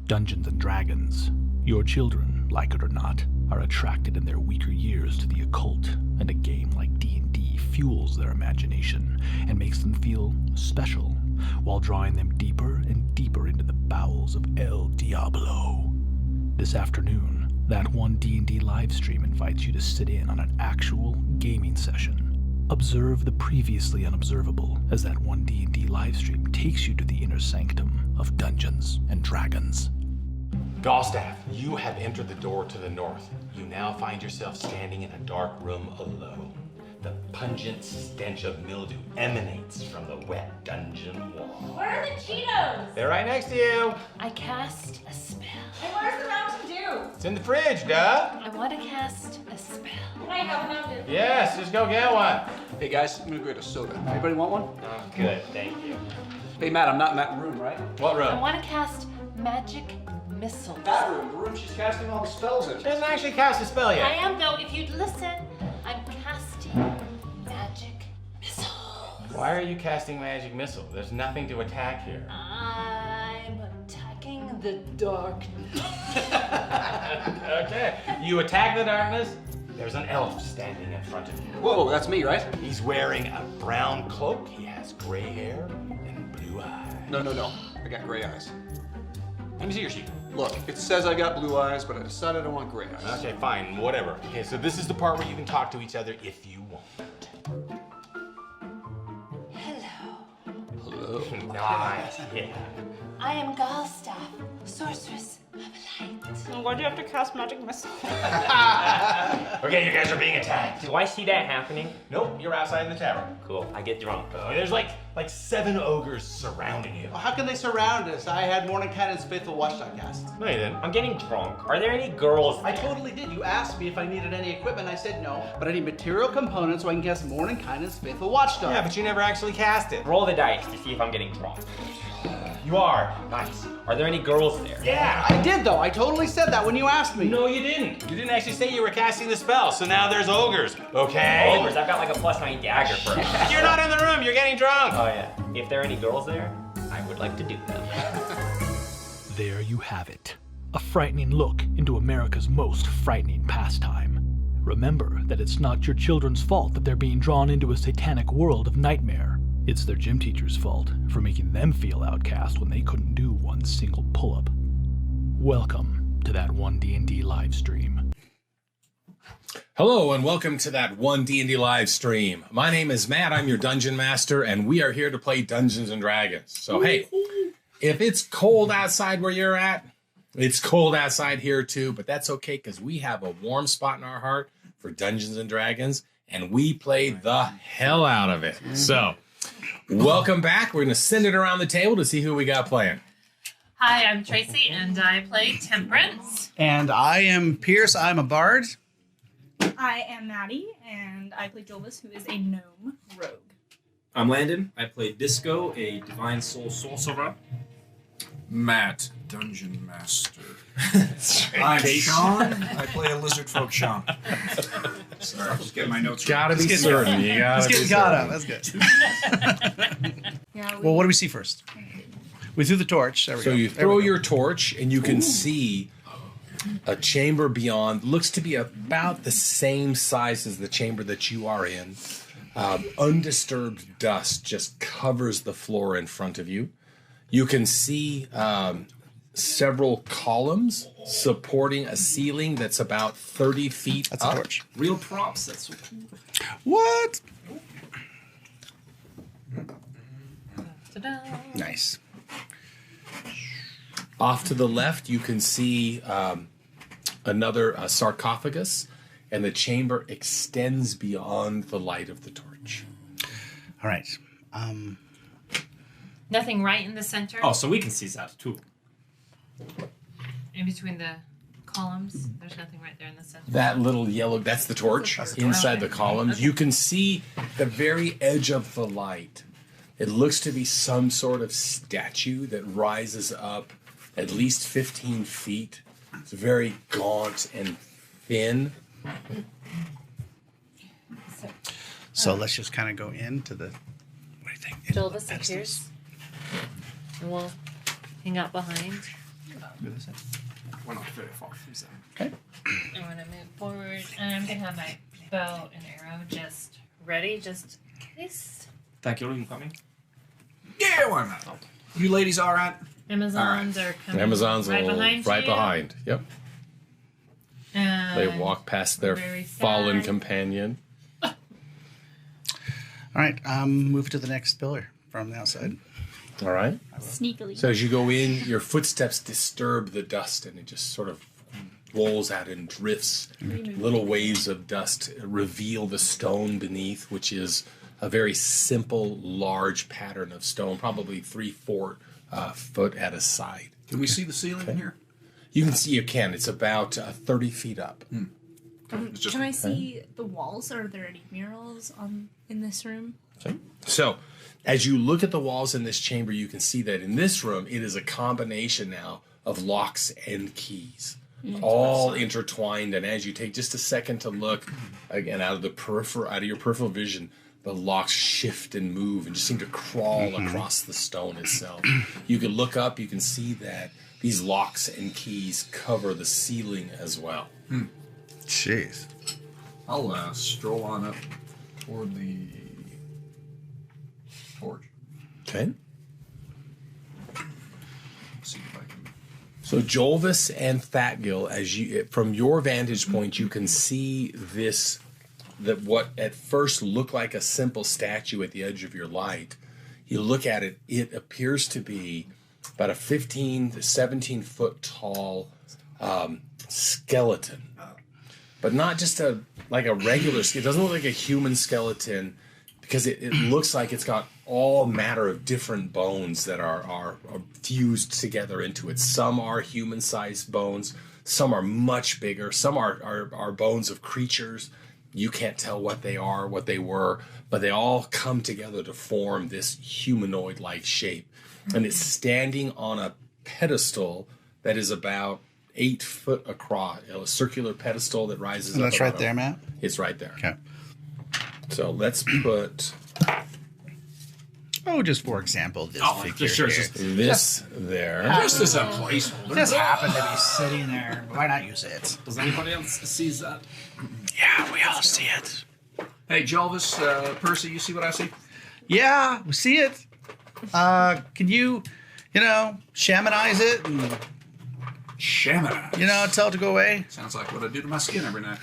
Dungeons and Dragons. Your children, like it or not, are attracted in their weaker years to the occult, and a game like D&D fuels their imagination and makes them feel special, while drawing them deeper and deeper into the bowels of El Diablo. This afternoon, That One D&D Livestream invites you to sit in on an actual gaming session. Observe the previously unobservable as That One D&D Livestream takes you to the inner sanctum of Dungeons and Dragons. Galstaff, you have entered the door to the north. You now find yourself standing in a dark room alone. The pungent stench of mildew emanates from the wet dungeon wall. Where are the Cheetos? They're right next to you. I cast a spell. And where's the Mountain Dew? It's in the fridge, duh. I want to cast a spell. Can I have a Mountain Dew? Yes, just go get one. Hey guys, I'm gonna get a soda. Anybody want one? Oh, good, thank you. Hey Matt, I'm not in that room, right? What I room? want to cast magic missiles. That room, the room she's casting all the spells in. She hasn't actually cast a spell I yet. am, though, if you'd listen. I'm casting magic missiles. Why are you casting magic missile? There's nothing to attack here. I'm attacking the darkness. Okay, you attack the darkness. There's an elf standing in front of you. Whoa, that's me, right? He's wearing a brown cloak. He has gray hair and blue eyes. No. I got gray eyes. Let me see your sheet. Look, it says I got blue eyes, but I decided I want gray eyes. Okay, fine, whatever. Okay, so this is the part where you can talk to each other if you want. Hello. Hello. Nice, yeah. I am Galstaff, sorceress of light. Why'd you have to cast magic missile? Okay, you guys are being attacked. Do I see that happening? Nope, you're outside in the tavern. Cool. I get drunk. There's like 7 ogres surrounding you. Well, how can they surround us? I had Mordenkainen's Faithful Watchdog cast. No, you didn't. I'm getting drunk. Are there any girls I there? totally did. You asked me if I needed any equipment. I said no, but I need material components so I can cast Mordenkainen's Faithful Watchdog. Yeah, but you never actually cast it. Roll the dice to see if I'm getting drunk. You are. Nice. Are there any girls there? Yeah. I did though. I totally said that when you asked me. No, you didn't. You didn't actually say you were casting the spell, so now there's ogres. Okay. Ogres, I've got like a +9 dagger for them. You're not in the room. You're getting drunk. Oh yeah. If there are any girls there, I would like to do them. There you have it. A frightening look into America's most frightening pastime. Remember that it's not your children's fault that they're being drawn into a satanic world of nightmare. It's their gym teacher's fault for making them feel outcast when they couldn't do one single pull-up. Welcome to That One D&D Livestream. Hello and welcome to That One D&D Livestream. My name is Matt, I'm your Dungeon Master, and we are here to play Dungeons and Dragons. So hey, if it's cold outside where you're at, it's cold outside here too, but that's okay because we have a warm spot in our heart for Dungeons and Dragons, and we play the hell out of it. So, welcome back. We're going to send it around the table to see who we got playing. Hi, I'm Tracy, and I play Temperance. And I am Pierce. I'm a bard. I am Maddie, and I play Jolvis, who is a gnome rogue. I'm Landon. I play Disco, a Divine Soul Sorcerer. Matt, Dungeon Master. I'm Sean. I play a Lizard Folk Shaman. Sorry, I'll just get my notes. Gotta be certain. You gotta be certain. That's good. Well, what do we see first? We threw the torch. There we go. So you throw your torch, and you can see a chamber beyond. Looks to be about the same size as the chamber that you are in. Undisturbed dust just covers the floor in front of you. You can see several columns supporting a ceiling that's about 30 feet That's up. a torch. Real props. That's so cool. What? Ta-da. Nice. Off to the left, you can see another sarcophagus, and the chamber extends beyond the light of the torch. All right. Nothing right in the center? Oh, so we can see that too. In between the columns? There's nothing right there in the center. That little yellow, that's the torch inside the columns. You can see the very edge of the light. It looks to be some sort of statue that rises up at least 15 feet. It's very gaunt and thin. So let's just kind of go into the. What do you think? Jolvis appears. And we'll hang out behind. We're not very far from them. Okay. I want to move forward, and I'm gonna have my bow and arrow just ready, just in case. Thank you. Are you coming? Yeah, why not? You ladies all right? Amazons are coming Amazons right will behind right you. behind. Yep. They walk past their very fallen sad. companion. All right, move to the next pillar from the outside. All right. Sneakily. So as you go in, your footsteps disturb the dust, and it just sort of rolls out and drifts. Little waves of dust reveal the stone beneath, which is a very simple, large pattern of stone, probably 3-4 foot at a side. Can we see the ceiling in here? You can see you can. It's about 30 feet up. It's just- Can I see the walls? Are there any murals in this room? Okay. So, as you look at the walls in this chamber, you can see that in this room, it is a combination now of locks and keys, all intertwined. And as you take just a second to look, again, out of your peripheral vision, the locks shift and move and just seem to crawl across the stone itself. You can look up, you can see that these locks and keys cover the ceiling as well. Jeez. I'll stroll on up toward the torch. Okay. See if I can. So Jolvis and Fatgill, as you from your vantage point, you can see this, that what at first looked like a simple statue at the edge of your light. You look at it, it appears to be about a 15 to 17 foot tall skeleton, but not just a regular. It doesn't look like a human skeleton, because it looks like it's got all matter of different bones that are fused together into it. Some are human-sized bones, some are much bigger, some are bones of creatures. You can't tell what they are, what they were, but they all come together to form this humanoid-like shape. And it's standing on a pedestal that is about 8 foot across, a circular pedestal that rises And up. that's right there, Matt? It's right there. Okay. So let's put Oh, just for example, this figure sure, here. this there. Just as a placeholder. Just happened to be sitting there. Why not use it? Does anybody else see that? Yeah, we all see it. Hey, Jelvis, Percy, you see what I see? Yeah, we see it. Can you shamanize it and, Shamanize. tell it to go away? Sounds like what I do to my skin every night.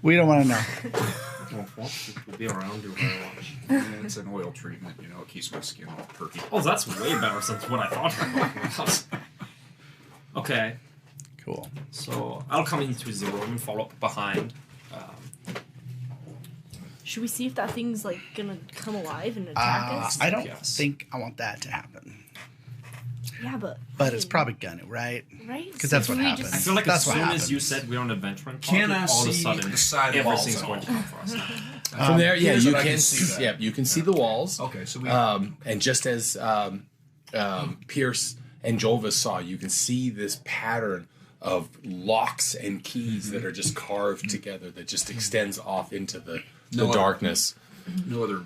We don't want to know. Will be around you very much. And it's an oil treatment, it keeps my skin all perky. Oh, that's way better than what I thought it was. Okay, Cool. so I'll come into the room and follow up behind. Should we see if that thing's gonna come alive and attack us? I don't Yes. think I want that to happen. Yeah, But it's probably gonna, right? right. Because that's what can we happens. I feel like That's as what soon happens. as you said we're on adventuring Can I all of a see sudden the side of everything's walls going to come for us. From there, yeah, here's you what I can can see see. that. Yeah, you can see the walls. Okay, so we. And just as Pierce and Jolvis saw, you can see this pattern of locks and keys that are just carved together that just extends off into the No other- darkness. No other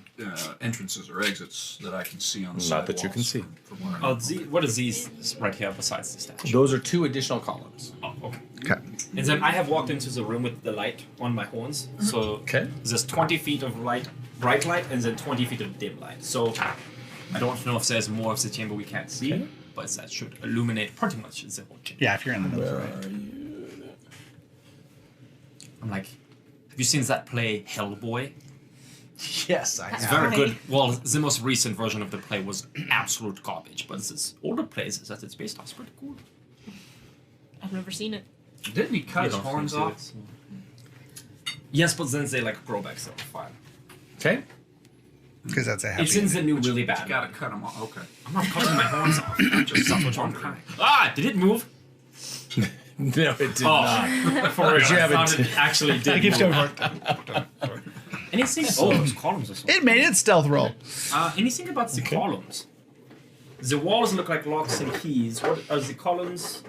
entrances or exits that I can see on the side Not that you can walls see. From where I Oh, am. what are these right here besides the statue? Those are 2 additional columns. Oh, okay. Okay. And then I have walked into the room with the light on my horns. So Okay. there's 20 feet of bright light, and then 20 feet of dim light. So I don't know if there's more of the chamber we can't see, Okay. but that should illuminate pretty much the whole chamber. Yeah, if you're in the middle, right? I'm like, have you seen that play Hellboy? Yes, I It's have. very good. Well, the most recent version of the play was absolute garbage, but this older play that it's based off is pretty cool. I've never seen it. Didn't he cut You his don't horns fancy off? it, so- Yes, but then they grow back, so fine. Okay. Because that's a happy It's in the ending. new really bad. You gotta cut them off. Okay. I'm not cutting my horns off. Just that's what I'm doing. Ah, did it move? No, it did Oh, not. for real, But you I haven't- thought it actually did. It keeps move. going for Anything? Oh, those columns are so. It made its stealth roll. Anything about the columns? The walls look like locks and keys. What are the columns?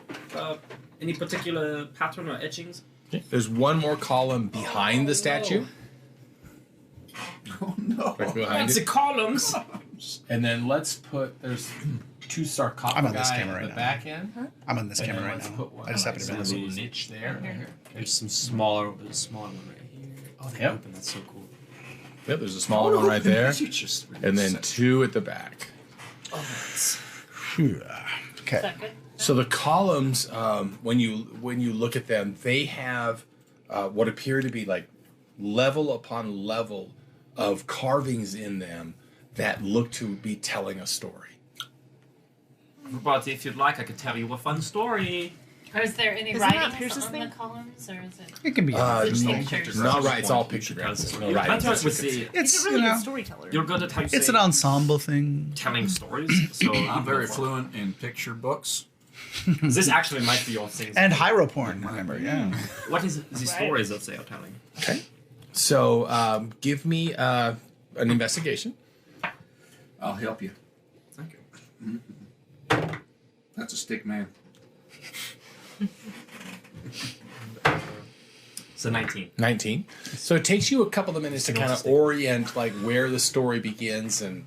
Any particular pattern or etchings? There's one more column behind the statue. Oh no. Right behind The it. columns. And then let's put, there's 2 sarcophagi I'm on this camera at right the now. back end. Huh? I'm on this And camera then right let's now. put one I just happen to be there's on a little this. niche there. There's some smaller one right here. Oh, they Yep. open. That's so cool. Yep, there's a smaller one right there. You just And then 2 at the back. Okay. So the columns, when you look at them, they have what appear to be like level upon level of carvings in them that look to be telling a story. But if you'd like, I could tell you a fun story. Or is there any Isn't that writing Pierce's on thing? the columns, or is it? It can be. Is it No, pictures? not right. It's all pictograms. No You writing. can't tell it with the. It's He's a really good storyteller. You're good at how you It's say an ensemble thing. telling stories. So I'm very fluent in picture books. This actually might be your thing. And hyro porn, remember? Yeah. What is the stories that they are telling? Okay. So give me an investigation. I'll help you. Thank you. That's a stick man. So 19. 19. So it takes you a couple of minutes to kind of orient like where the story begins and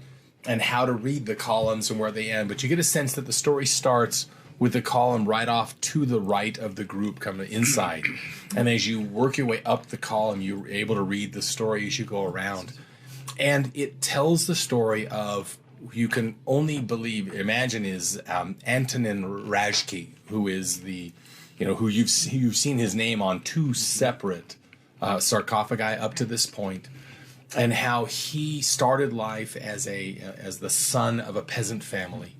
how to read the columns and where they end. But you get a sense that the story starts with the column right off to the right of the group coming inside. And as you work your way up the column, you're able to read the story as you go around. And it tells the story of, you can only imagine is Antonin Rajki, who is the, who you've seen his name on 2 separate sarcophagi up to this point, and how he started life as the son of a peasant family,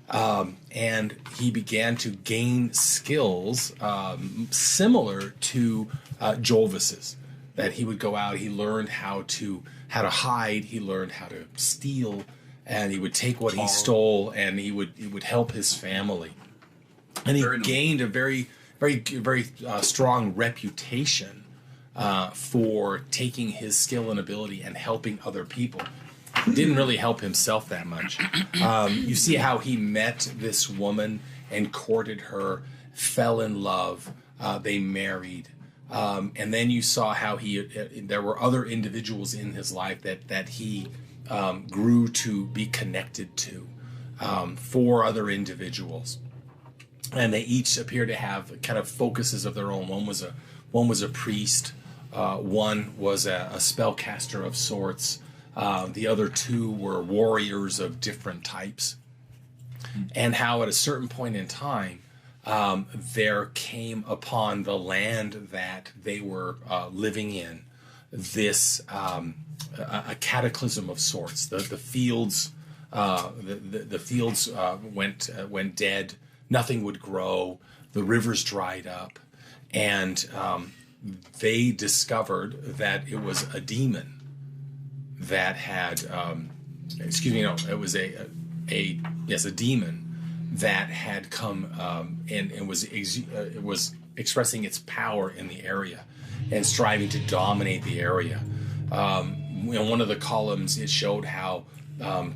and he began to gain skills similar to Jolvis's. That he would go out, he learned how to hide, he learned how to steal, and he would take what he stole, and he would help his family. And he gained a very, very, very strong reputation for taking his skill and ability and helping other people. Didn't really help himself that much. You see how he met this woman and courted her, fell in love, they married. And then you saw how there were other individuals in his life that he grew to be connected to, 4 other individuals. And they each appear to have kind of focuses of their own. One was a priest. One was a spellcaster of sorts. The other 2 were warriors of different types. And how at a certain point in time, there came upon the land that they were living in this a cataclysm of sorts. The fields the fields went dead. Nothing would grow. The rivers dried up, and they discovered that it was a demon that had. It was a demon that had come and was expressing its power in the area and striving to dominate the area. In one of the columns, it showed how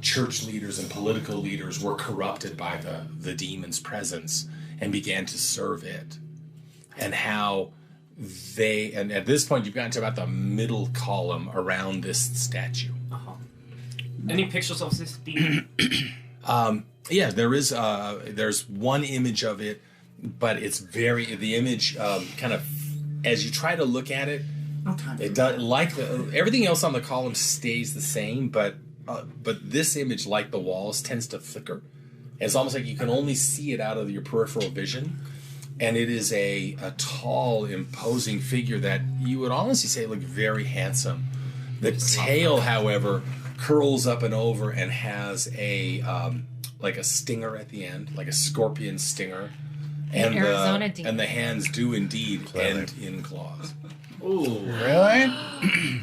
church leaders and political leaders were corrupted by the demon's presence and began to serve it, and how and at this point you've gotten to about the middle column around this statue. Any pictures of this demon? Yeah, there's one image of it, but it's the image kind of, as you try to look at it, it does, everything else on the column stays the same, but this image, like the walls, tends to flicker. It's almost like you can only see it out of your peripheral vision, and it is a tall, imposing figure that you would honestly say looked very handsome. The tail, however, curls up and over and has like a stinger at the end, like a scorpion stinger, and the hands do indeed end in claws. Ooh. Really?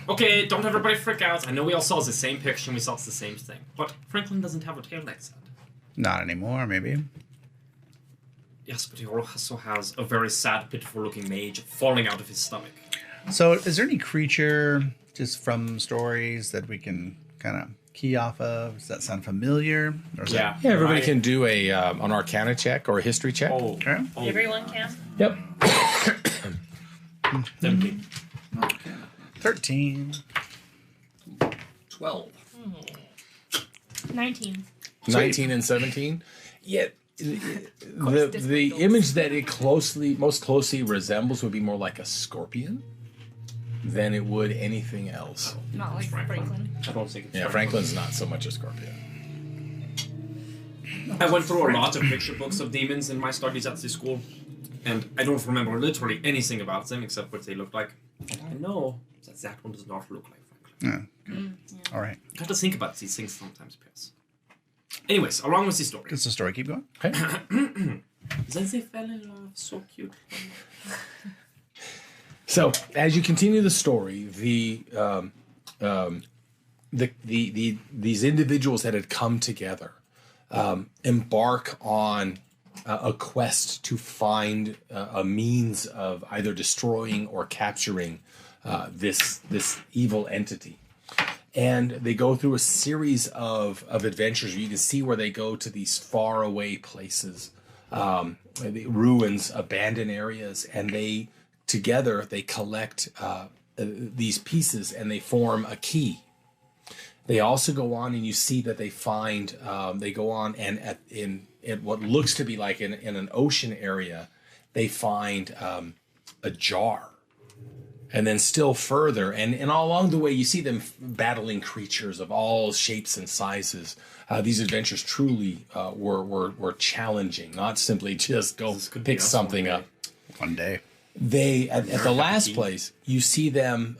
Okay, don't everybody freak out. I know we all saw the same picture and we saw it's the same thing. But Franklin doesn't have a tail like that. Not anymore, maybe. Yes, but he also has a very sad, pitiful-looking mage falling out of his stomach. So, is there any creature just from stories that we can kind of key off of? Does that sound familiar? Or is Yeah, everybody can do an Arcana check or a History check. Okay. Everyone can? Yep. 17. 13. 12. 19. 19 and 17. Yet the image that it most closely resembles would be more like a scorpion than it would anything else. Not like Franklin. I don't think it's Yeah, Franklin's not so much a scorpion. I went through a lot of picture books of demons in my studies at the school, and I don't remember literally anything about them except what they look like. And I know that one does not look like Franklin. Yeah. All right. Got to think about these things sometimes, Pierce. Anyways, along with the story. It's the story. Keep going. Okay. Then they fell in love. So cute. So as you continue the story, these individuals that had come together embark on a quest to find a means of either destroying or capturing this evil entity. And they go through a series of adventures. You can see where they go to these faraway places, the ruins, abandoned areas, and they collect these pieces and they form a key. They also go on and you see that they find, they go on and in what looks to be like in an ocean area, they find a jar. And then still further, and all along the way, you see them battling creatures of all shapes and sizes. These adventures truly were challenging, not simply just go pick something up. One day. They at the last place, you see them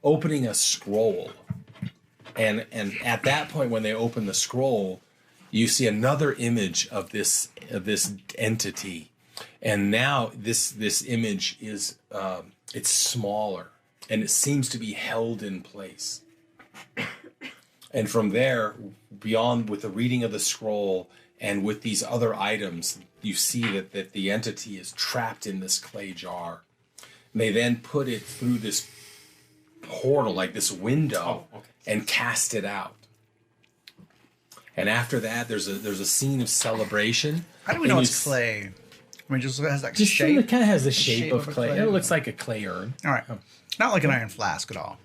opening a scroll, and at that point, when they open the scroll, you see another image of this entity, and now this image is. It's smaller, and it seems to be held in place. And from there, beyond with the reading of the scroll and with these other items, you see that the entity is trapped in this clay jar. And they then put it through this portal, like this window, and cast it out. And after that, there's a scene of celebration. How do we know it's clay? I mean, just has that shape. It kind of has the shape of clay. clay. It looks like a clay urn. All right, not like an iron flask at all.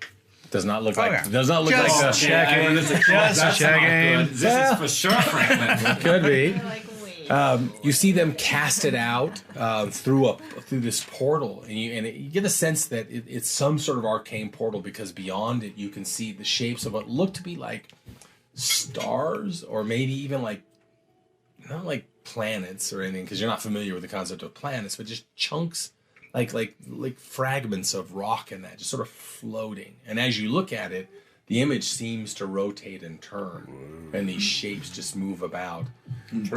Does not look Okay. like. Does not look Just like checking. Just checking. This is for sure, Franklin. Could be. You see them cast it out through this portal, and you get a sense that it's some sort of arcane portal, because beyond it you can see the shapes of what look to be like stars, or maybe even like not like planets or anything, because you're not familiar with the concept of planets, but just chunks, like fragments of rock and that, just sort of floating. And as you look at it, the image seems to rotate and turn, and these shapes just move about.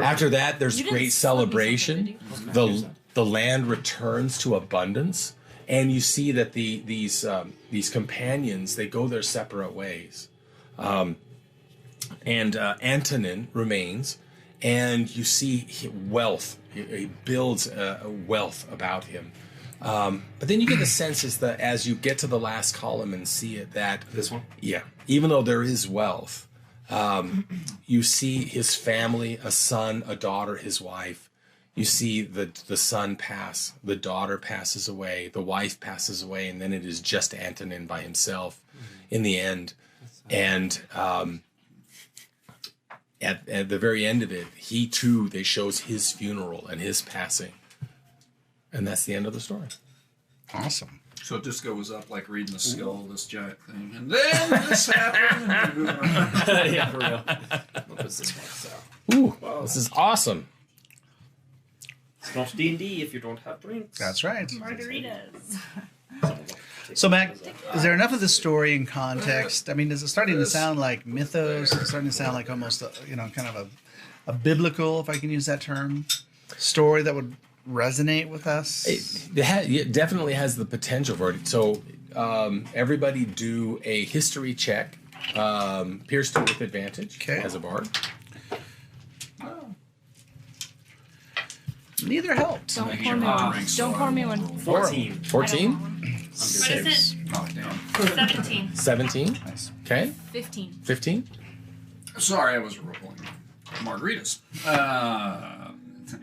After that, there's great celebration. The land returns to abundance, and you see that these companions, they go their separate ways. And Antonin remains, and you see wealth. He builds wealth about him. But then you get the sense as you get to the last column and see it, that this one, yeah, even though there is wealth, you see his family, a son, a daughter, his wife. You see the son pass, the daughter passes away, the wife passes away, and then it is just Antonin by himself in the end. And at the very end of it, he too, they shows his funeral and his passing. And that's the end of the story. Awesome. So it just goes up like reading the skull, this giant thing, and then this happened. Yeah, for real. What was this one? So. Ooh, wow. This is awesome. It's not D&D if you don't have drinks. That's right. Margaritas. So, Mac, is there enough of the story in context? I mean, is it starting to sound like mythos? Is it starting to sound like almost, kind of a biblical, if I can use that term, story that would resonate with us? It definitely has the potential for it. So, everybody do a history check. Pierce do with advantage as a bard. Neither helped. Don't pour me one. Don't pour me one. 14. 14? What is it? Oh, damn. 17. 17? Nice. Okay. 15. 15? Sorry, I was rolling margaritas.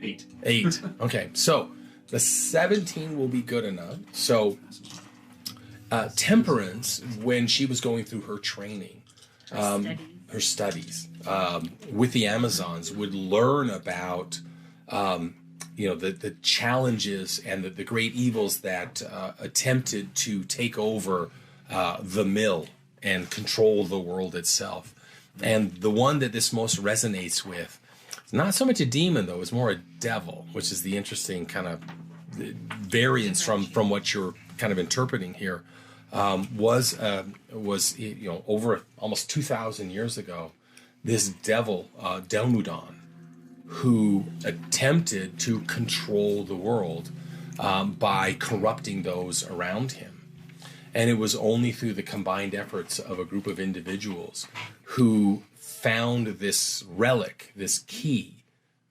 8. 8. Okay, so the 17 will be good enough. So Temperance, when she was going through her training, her studies with the Amazons would learn about the challenges and the great evils that attempted to take over the mill and control the world itself. And the one that this most resonates with, it's not so much a demon though, it's more a devil, which is the interesting kind of variance from what you're kind of interpreting here. Was over almost 2,000 years ago, this devil Delmudon, who attempted to control the world by corrupting those around him. And it was only through the combined efforts of a group of individuals who found this relic, this key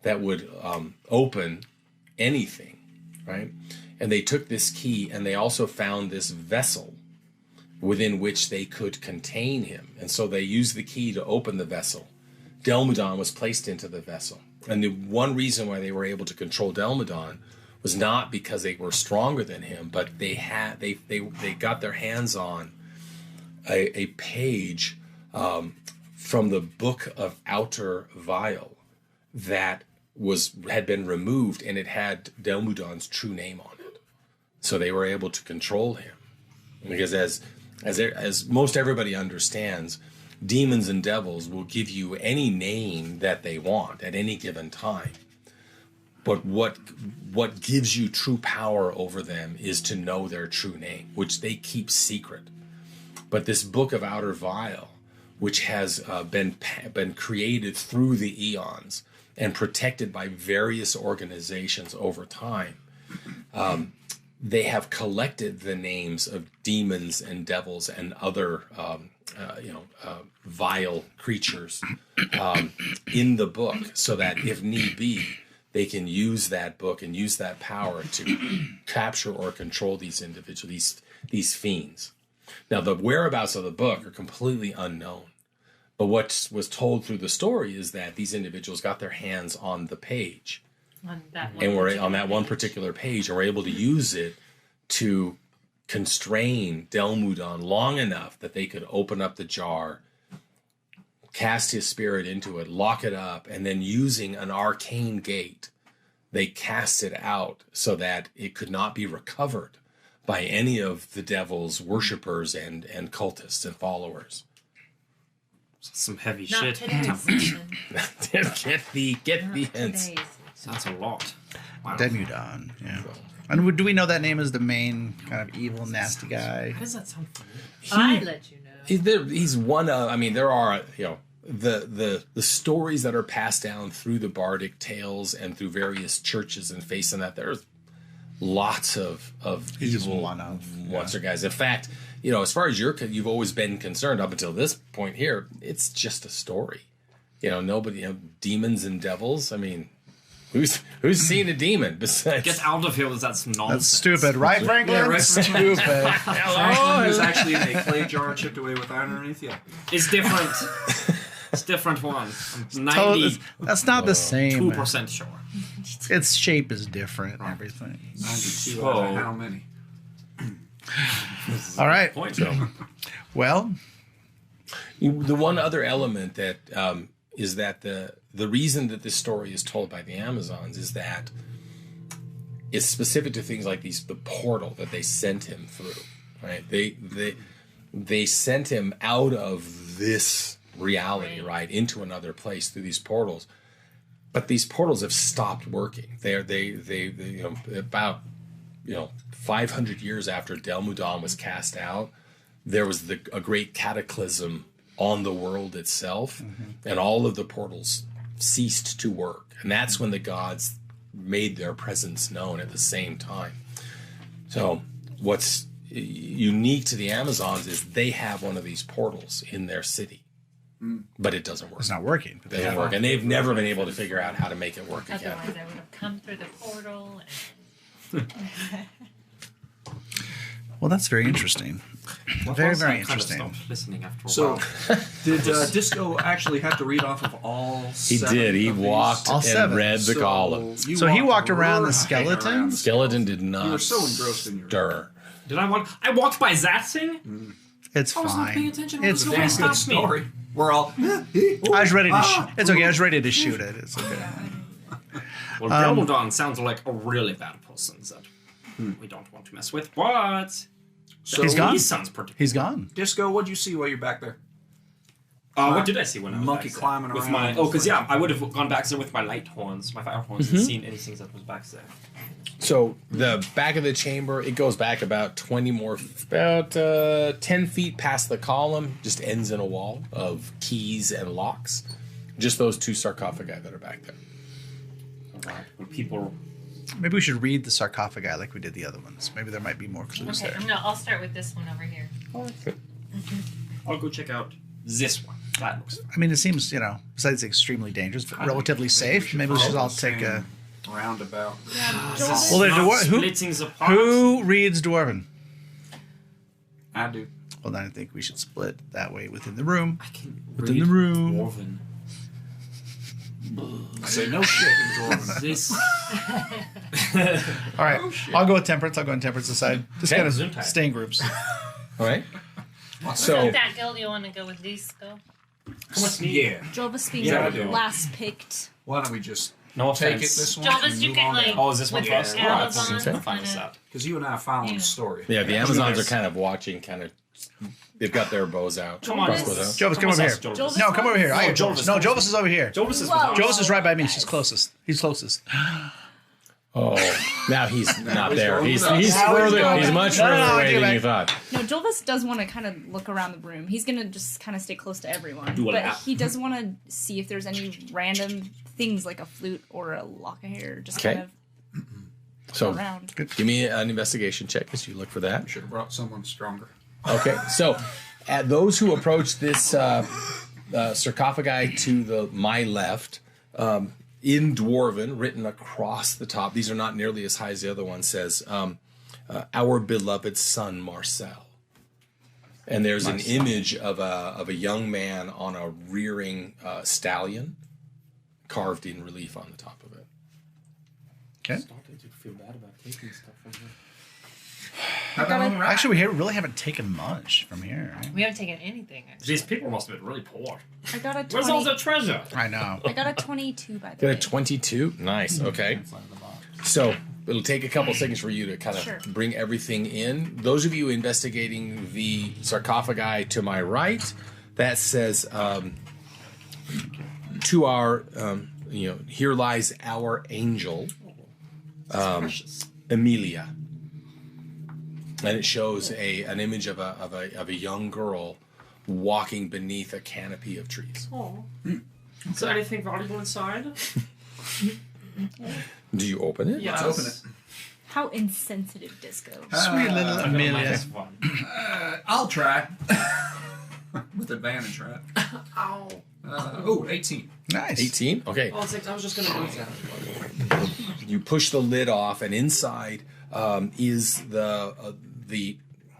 that would open anything, right? And they took this key and they also found this vessel within which they could contain him. And so they used the key to open the vessel. Delmudon was placed into the vessel. And the one reason why they were able to control Delmudon was not because they were stronger than him, but they got their hands on a page from the Book of Outer Vial that had been removed, and it had Delmudon's true name on it. So they were able to control him. Because as most everybody understands, demons and devils will give you any name that they want at any given time. But what gives you true power over them is to know their true name, which they keep secret. But this Book of Outer Vial, which has been created through the eons and protected by various organizations over time, they have collected the names of demons and devils and other vile creatures in the book, so that if need be, they can use that book and use that power to capture or control these individuals, these fiends. Now, the whereabouts of the book are completely unknown. But what was told through the story is that these individuals got their hands on the page. On that one particular page, and were able to use it to constrain Delmudon long enough that they could open up the jar, cast his spirit into it, lock it up, and then using an arcane gate, they cast it out so that it could not be recovered by any of the devil's worshippers and cultists and followers. Some heavy Not shit. today's session. Get the hints. That's a lot. Wow. Demudon, yeah. And do we know that name is the main kind of evil, nasty guy? Why does that sound familiar? I let you know. He's one of. I mean, there are the stories that are passed down through the bardic tales and through various churches and faith, and that there's lots of evil monster guys. In fact, as far as you've always been concerned up until this point here, it's just a story. Nobody, demons and devils. I mean, who's seen a demon besides? Get out of here with that nonsense. That's stupid, right, Franklin? Yeah, right. Stupid. Franklin is actually in a clay jar chipped away with iron underneath. Yeah, it's different. It's different one. I'm 90. That's not the same. 2% sure. Its shape is different and everything. 92 out of how many? All right. Point. Well, the one other element that is that the reason that this story is told by the Amazons is that it's specific to things like the portal that they sent him through. Right? They sent him out of this reality, right, into another place through these portals. But these portals have stopped working. They about 500 years after Delmudon was cast out, there was a great cataclysm on the world itself, and all of the portals ceased to work. And that's when the gods made their presence known at the same time. So what's unique to the Amazons is they have one of these portals in their city. But it doesn't work. It's not working. It doesn't work. And they've never been able to figure out how to make it work again. Otherwise, I would have come through the portal. Well, that's very interesting. Very, very interesting. Stopped listening after a So, while. did Disco actually have to read off of all He seven did. He of these? walked All and seven. read the column. you So he walked around the right skeleton? around the Skeleton did You were not so engrossed in your stir. Did I walk? I walked by that thing? It's I was not paying fine. attention. It's Nobody fine. stopped me. Story. We're all. I was ready to. It's okay. I was ready to shoot it. It's okay. Well, Gelmodon sounds like a really bad person that we don't want to mess with, but So He's gone. he sounds pretty. He's gone. Disco, what'd you see while you're back there? What did I see when I was Monkey back there? climbing with around. my? Oh, because I would have gone back there with my light horns, my fire horns, and seen anything that was back there. So the back of the chamber, it goes back about 10 feet past the column, just ends in a wall of keys and locks. Just those two sarcophagi that are back there. Alright, when people. Maybe we should read the sarcophagi like we did the other ones. Maybe there might be more clues Okay, there. I'll start with this one over here. I'll go check out this one. That looks. I mean, it seems, besides extremely dangerous, but relatively safe. Maybe we should all take a. Roundabout. Well, they're Splitting the pot. who reads Dwarven? I do. Well, then I think we should split that way within the room. I can Within read the room. Dwarven. I say no shit in Dwarven. This. All right, I'll go with Temperance. I'll go on Temperance's side. Just Okay. kind of Gesundheit. stay in groups. All right. So So that guild, you want to go with these? Go. Yeah. Jovis being Yeah, I do. last picked. Why don't we just No take it offense. this one? Jovis, and you move can on like. down? Oh, is this one with first? your Right, Amazon, I'm fine with kinda- that. Because you and I are following Yeah. the story. yeah, the Amazons Nice. are kind of watching, they've got their bows out. Come on, crossbows Jovis. out. Jovis, come over here. Jovis No, come over here. I No, got Jovis. Jovis, No, come Jovis is over here. Jovis is Whoa. with Jovis is right by me. She's closest. He's closest. Oh, now he's not there. He's Now he's further. going. He's much No, no, further no, away take it than back. you thought. No, Jovis does want to kind of look around the room. He's gonna just kind of stay close to everyone, Do a but lap. he does want to see if there's any random things like a flute or a lock of hair, just Okay. kind of So around. give me an investigation check as you look for that. Should have brought someone stronger. Okay, so at those who approach this sarcophagi to my left, in Dwarven, written across the top, these are not nearly as high as the other one, says, our beloved son Marcel. And there's an image of a young man on a rearing stallion carved in relief on the top of it. Okay. Starting to feel bad about taking stuff from here. Actually, we really haven't taken much from here. Right? We haven't taken anything. Actually. These people must have been really poor. I got a Where's all 20. the treasure? I know. I got a 22 by the Got way. a 22? Nice, okay. So it'll take a couple seconds for you to kind of Sure. bring everything in. Those of you investigating the sarcophagi to my right, that says, to our, here lies our angel, Precious. Emilia. And it shows an image of a young girl walking beneath a canopy of trees. Oh. Is there anything valuable inside? Do you open it? Yes. Let's open it. How insensitive, Disco. Sweet little I'm gonna make Amelia. this fun. I'll try. With advantage, right? Ow. 18. Nice. 18? Okay. Oh, it's like, I was just gonna do that. You push the lid off, and inside is the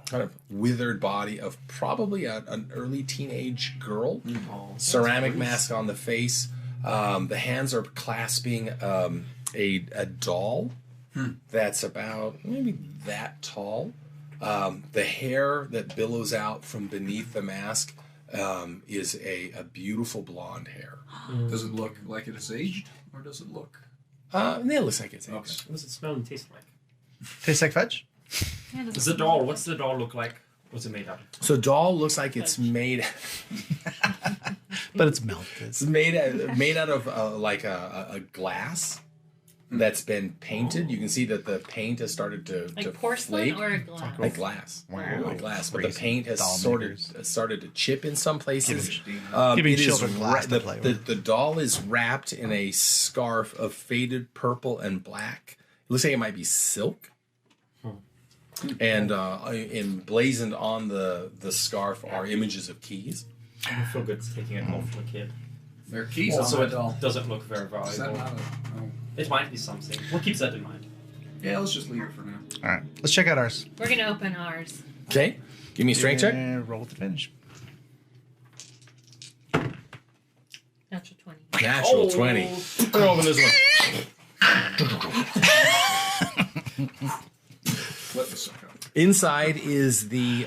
kind of withered body of probably an early teenage girl. Ceramic mask on the face. The hands are clasping a doll that's about maybe that tall. The hair that billows out from beneath the mask is a beautiful blonde hair. Does it look like it is aged? Or does it look... It looks like it's aged. What does it smell and taste like? Tastes like fudge. Yeah, Is the doll? What's the doll look like? What's it made out of? So doll looks like it's made... But it's melted. It's made out of like a glass that's been painted. You can see that the paint has started to Like porcelain flake. or glass? Like glass. Wow. Like glass. But the Crazy. paint has Doll started to chip in some places. Giving It is children glass to play with. the doll is wrapped in a scarf of faded purple and black. It looks like it might be silk. And emblazoned on the scarf are images of keys. I feel good taking it off the kid. There are keys Also, on the it doll. doesn't look very Is that valuable. not a... Oh. It might be something. We'll keep that in mind. Yeah, let's just leave it for now. All right, let's check out ours. We're gonna open ours. Okay. Give me a strength check. Roll with advantage. Natural 20. Natural 20. We're open this one. Let this suck up. Inside is the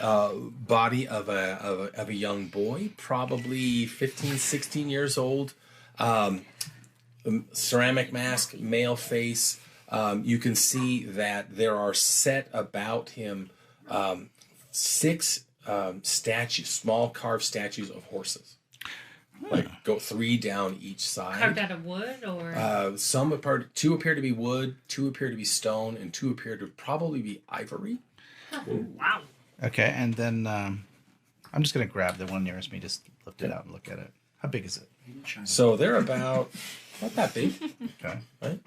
body of a young boy, probably 15, 16 years old. Ceramic mask, male face. You can see that there are set about him 6 statues, small carved statues of horses. Like go 3 down each side. Carved out of wood, or Two appear to be wood, 2 appear to be stone, and 2 appear to probably be ivory. Wow. Okay, and then I'm just gonna grab the one nearest me, just lift it out and look at it. How big is it? So they're about not that big. Okay. Right?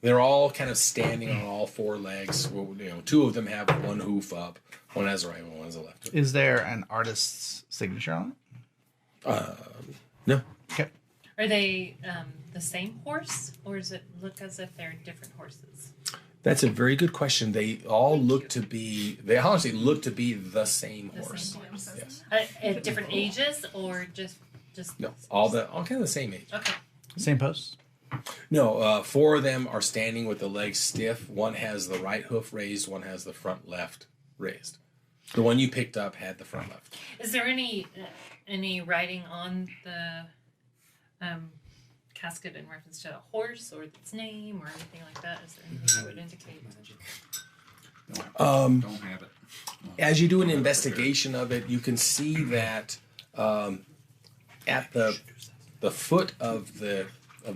They're all kind of standing on all 4 legs. Well, 2 of them have 1 hoof up. One has a right one, one has a left hoof. Is there an artist's signature on it? No. Okay. are they the same horse, or does it look as if they're different horses? That's a very good question. They all look to be. They honestly look to be the same The horse. same horse. Yes. At different ages, or just No. All kind of the same age. Okay. Same post? No. 4 of them are standing with the legs stiff. One has the right hoof raised. One has the front left raised. The one you picked up had the front left. Is there any writing on the casket in reference to a horse or its name or anything like that? Is there anything that would indicate? Don't have it. As you do an investigation of it, you can see that at the foot of the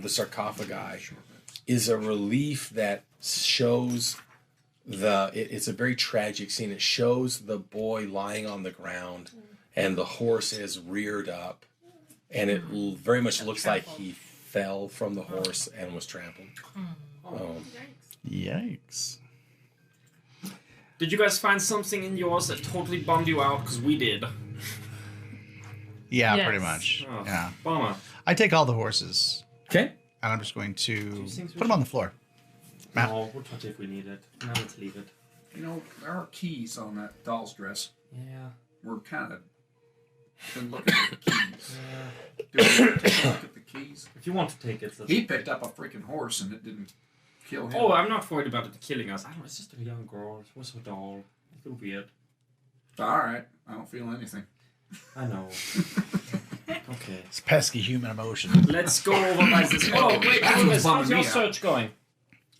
sarcophagi is a relief that shows it's a very tragic scene. It shows the boy lying on the ground and the horse is reared up, and it very much looks like he fell from the horse and was trampled. Yikes. Did you guys find something in yours that totally bummed you out? Because we did. Yeah, Yes. pretty much. Oh, Yeah. bummer. I take all the horses. Okay. And I'm just going to things we put them on the floor. Matt. No, we'll touch it if we need it. Now let's leave it. You know, there are keys on that doll's dress. Yeah. We're kind of been looking at the keys. Yeah. Do we take a look at the keys? If you want to take it. He picked up a freaking horse and it didn't kill him. Oh, I'm not worried about it killing us. I don't know, it's just a young girl. It was a doll. I feel weird. All right. I don't feel anything. I know. Okay. It's pesky human emotion. Let's go over by this. Oh, wait, That's what's how's your bumming me out. search going?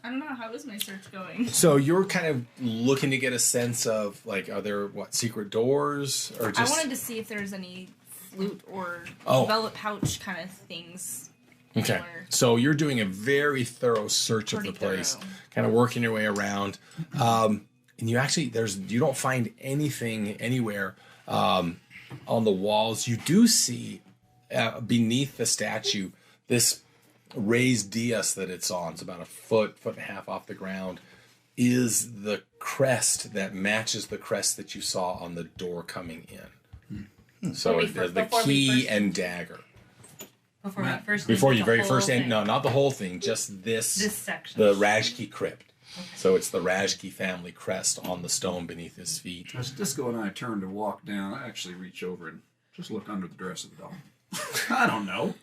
I don't know. How is my search going? So you're kind of looking to get a sense of, like, are there secret doors or I just? wanted to see if there's any flute or Oh. velvet pouch kind of things. Okay. anywhere. So you're doing a very thorough search of the Pretty place, thorough. kind of working your way around, and you actually you don't find anything anywhere on the walls. You do see beneath the statue this raised dais that it's on. It's about a foot and a half off the ground. Is the crest that matches the crest that you saw on the door coming in. So it has the before we key first- and dagger. Before we first Before did you the very whole first thing. no, not the whole thing, just This section. the Rajki crypt. So it's the Rajki family crest on the stone beneath his feet. As Disco and I turn to walk down, I actually reach over and just look under the dress of the doll. I don't know.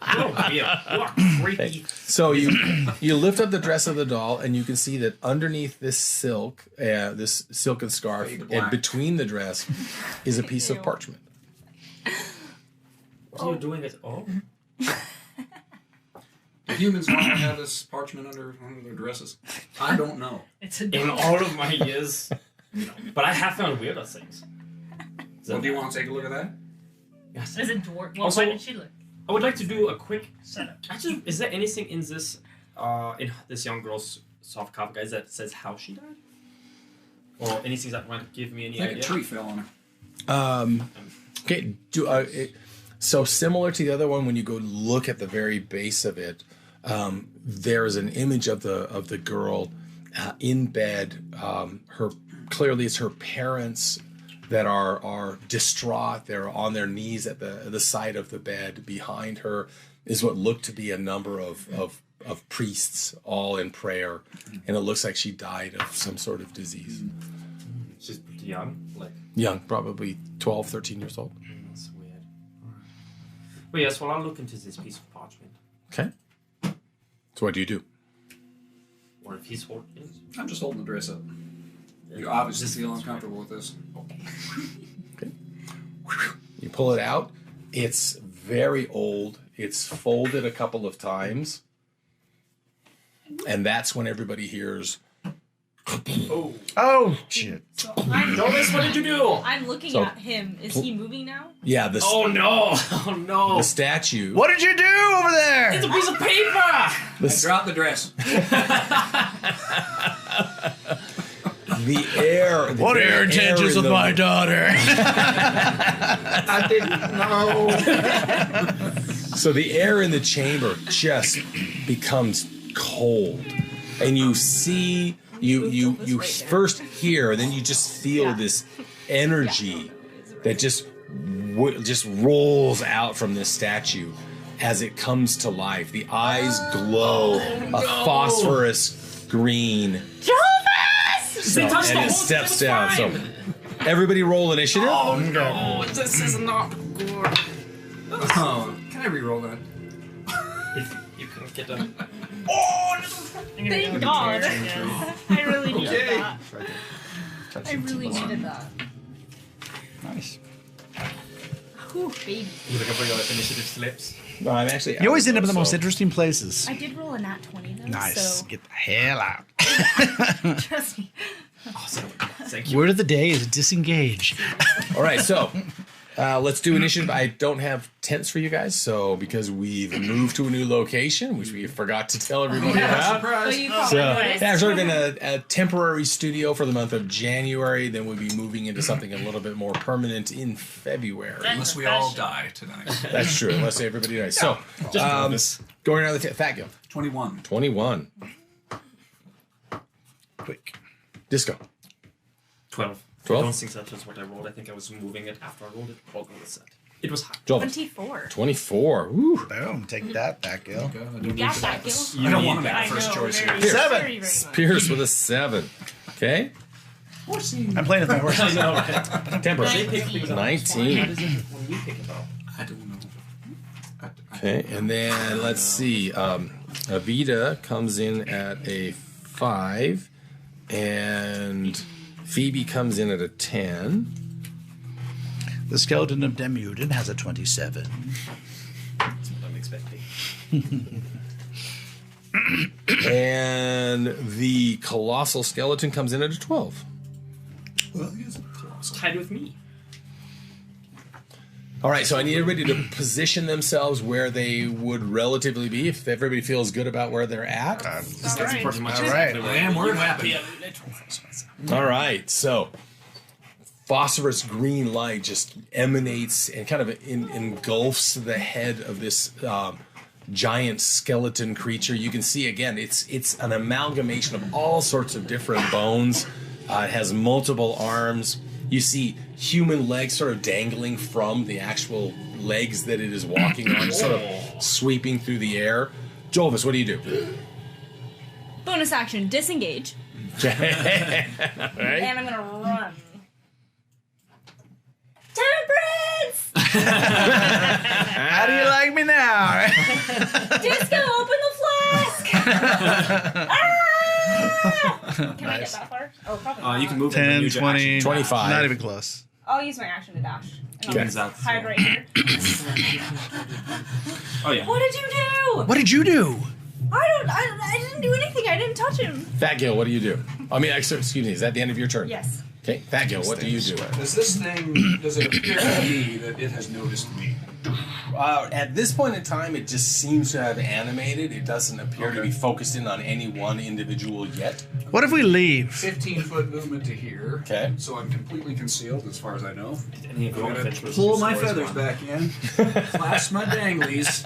Oh, yeah. What creepy. So you lift up the dress of the doll, and you can see that underneath this silken scarf, Fade to and black. between the dress, is a piece of Ew. parchment. What are you doing it? Oh. Do humans normally have this parchment under their dresses? I don't know. It's a In all of my years. No. But I have found weirder things. So do you want to take a look at that? Yes. Is it dwarf? Well, Also- why did she look? I would like to do a quick Setup. Actually, is there anything in this young girl's sarcophagus that says how she died? Or anything that might give me any I think idea? a tree fell on her. Okay, so similar to the other one, when you go look at the very base of it, there's an image of the girl in bed. Clearly it's her parents that are distraught. They're on their knees at the side of the bed. Behind her is what looked to be a number of priests, all in prayer, and it looks like she died of some sort of disease. She's pretty young. Like, Young, probably 12, 13 years old. that's weird. Well, yes, well, I'll look into this piece of parchment. Okay. So what do you do? Or if he's holding it. I'm just holding the dress up. You obviously feel uncomfortable with this. Okay. You pull it out. It's very old. It's folded a couple of times. And that's when everybody hears. Oh, shit. So Jonas, what did you do? I'm looking at him. Is he moving now? Yeah, Oh no! Oh no! The statue. What did you do over there? It's a piece of paper! I dropped the dress. The air. What are your intentions with my daughter? I didn't know. So the air in the chamber just becomes cold, and you see, you first hear, and then you just feel this energy that just rolls out from this statue as it comes to life. The eyes glow a phosphorus green. So, and it steps down. So everybody roll initiative. Oh no! This is not good. Oh, can I re-roll that? If you can get a. Thank God. I really needed that. I really needed that. Nice. Whew, baby. You looking for your initiative slips? No, I'm actually. You always end up in the most interesting places. I did roll a nat 20 though. Nice. So Get the hell out. trust me. Awesome. Thank you. Word of the day is disengage. All right, so let's do initiative. I don't have tents for you guys, so because we've moved to a new location, which we forgot to tell everybody about. But you So probably yeah, sort of in a temporary studio for the month of January. Then we'll be moving into something a little bit more permanent in February. Unless we all die tonight. That's true, unless everybody dies. So, going around the Fat Gil. 21. 21. Quick. Disco. 12. 12? I don't think that was what I rolled. I think I was moving it after I rolled it. I'll go with that. It was high. 24. 24. Woo. Boom. Take that back, Gil. You got that, Gil. I don't want to make the first choice here. Pierce. Very much. Pierce with a 7. Okay. I'm playing with my horse. I know, right? Temper. They pick things up. 19. What is it when we pick it up? I don't know. Okay, and then let's see. Avita comes in at a 5, and Phoebe comes in at a 10. The skeleton of Demuden has a 27. That's what I'm expecting. And the colossal skeleton comes in at a 12. Well, he's close. Tied with me. All right, so I need everybody to position themselves where they would relatively be if everybody feels good about where they're at. That's pretty much All right. I am where it happened. All right, so phosphorus green light just emanates and kind of engulfs the head of this giant skeleton creature. You can see again, it's an amalgamation of all sorts of different bones. It has multiple arms. You see human legs sort of dangling from the actual legs that it is walking on, sort of sweeping through the air. Jolvis, what do you do? Bonus action, disengage. Right? And I'm gonna run. Temperance! How do you like me now? Disco, open the flask! Can I get that far? Oh, probably not. You can move 10, 20, 25. Not even close. I'll use my action to dash. And Okay. I'll hide right here. Oh yeah. What did you do? What did you do? I didn't do anything. I didn't touch him. Fat Gil, what do you do? I mean, excuse me, is that the end of your turn? Yes. Okay, Fat Gil, what do you do? Does this thing, does it appear to me that it has noticed me? At this point in time, it just seems to have animated. It doesn't appear to be focused in on any one individual yet. What if we leave? 15-foot movement to here. Okay. So I'm completely concealed as far as I know. Any I'm going to pull my feathers back in, clasp my danglies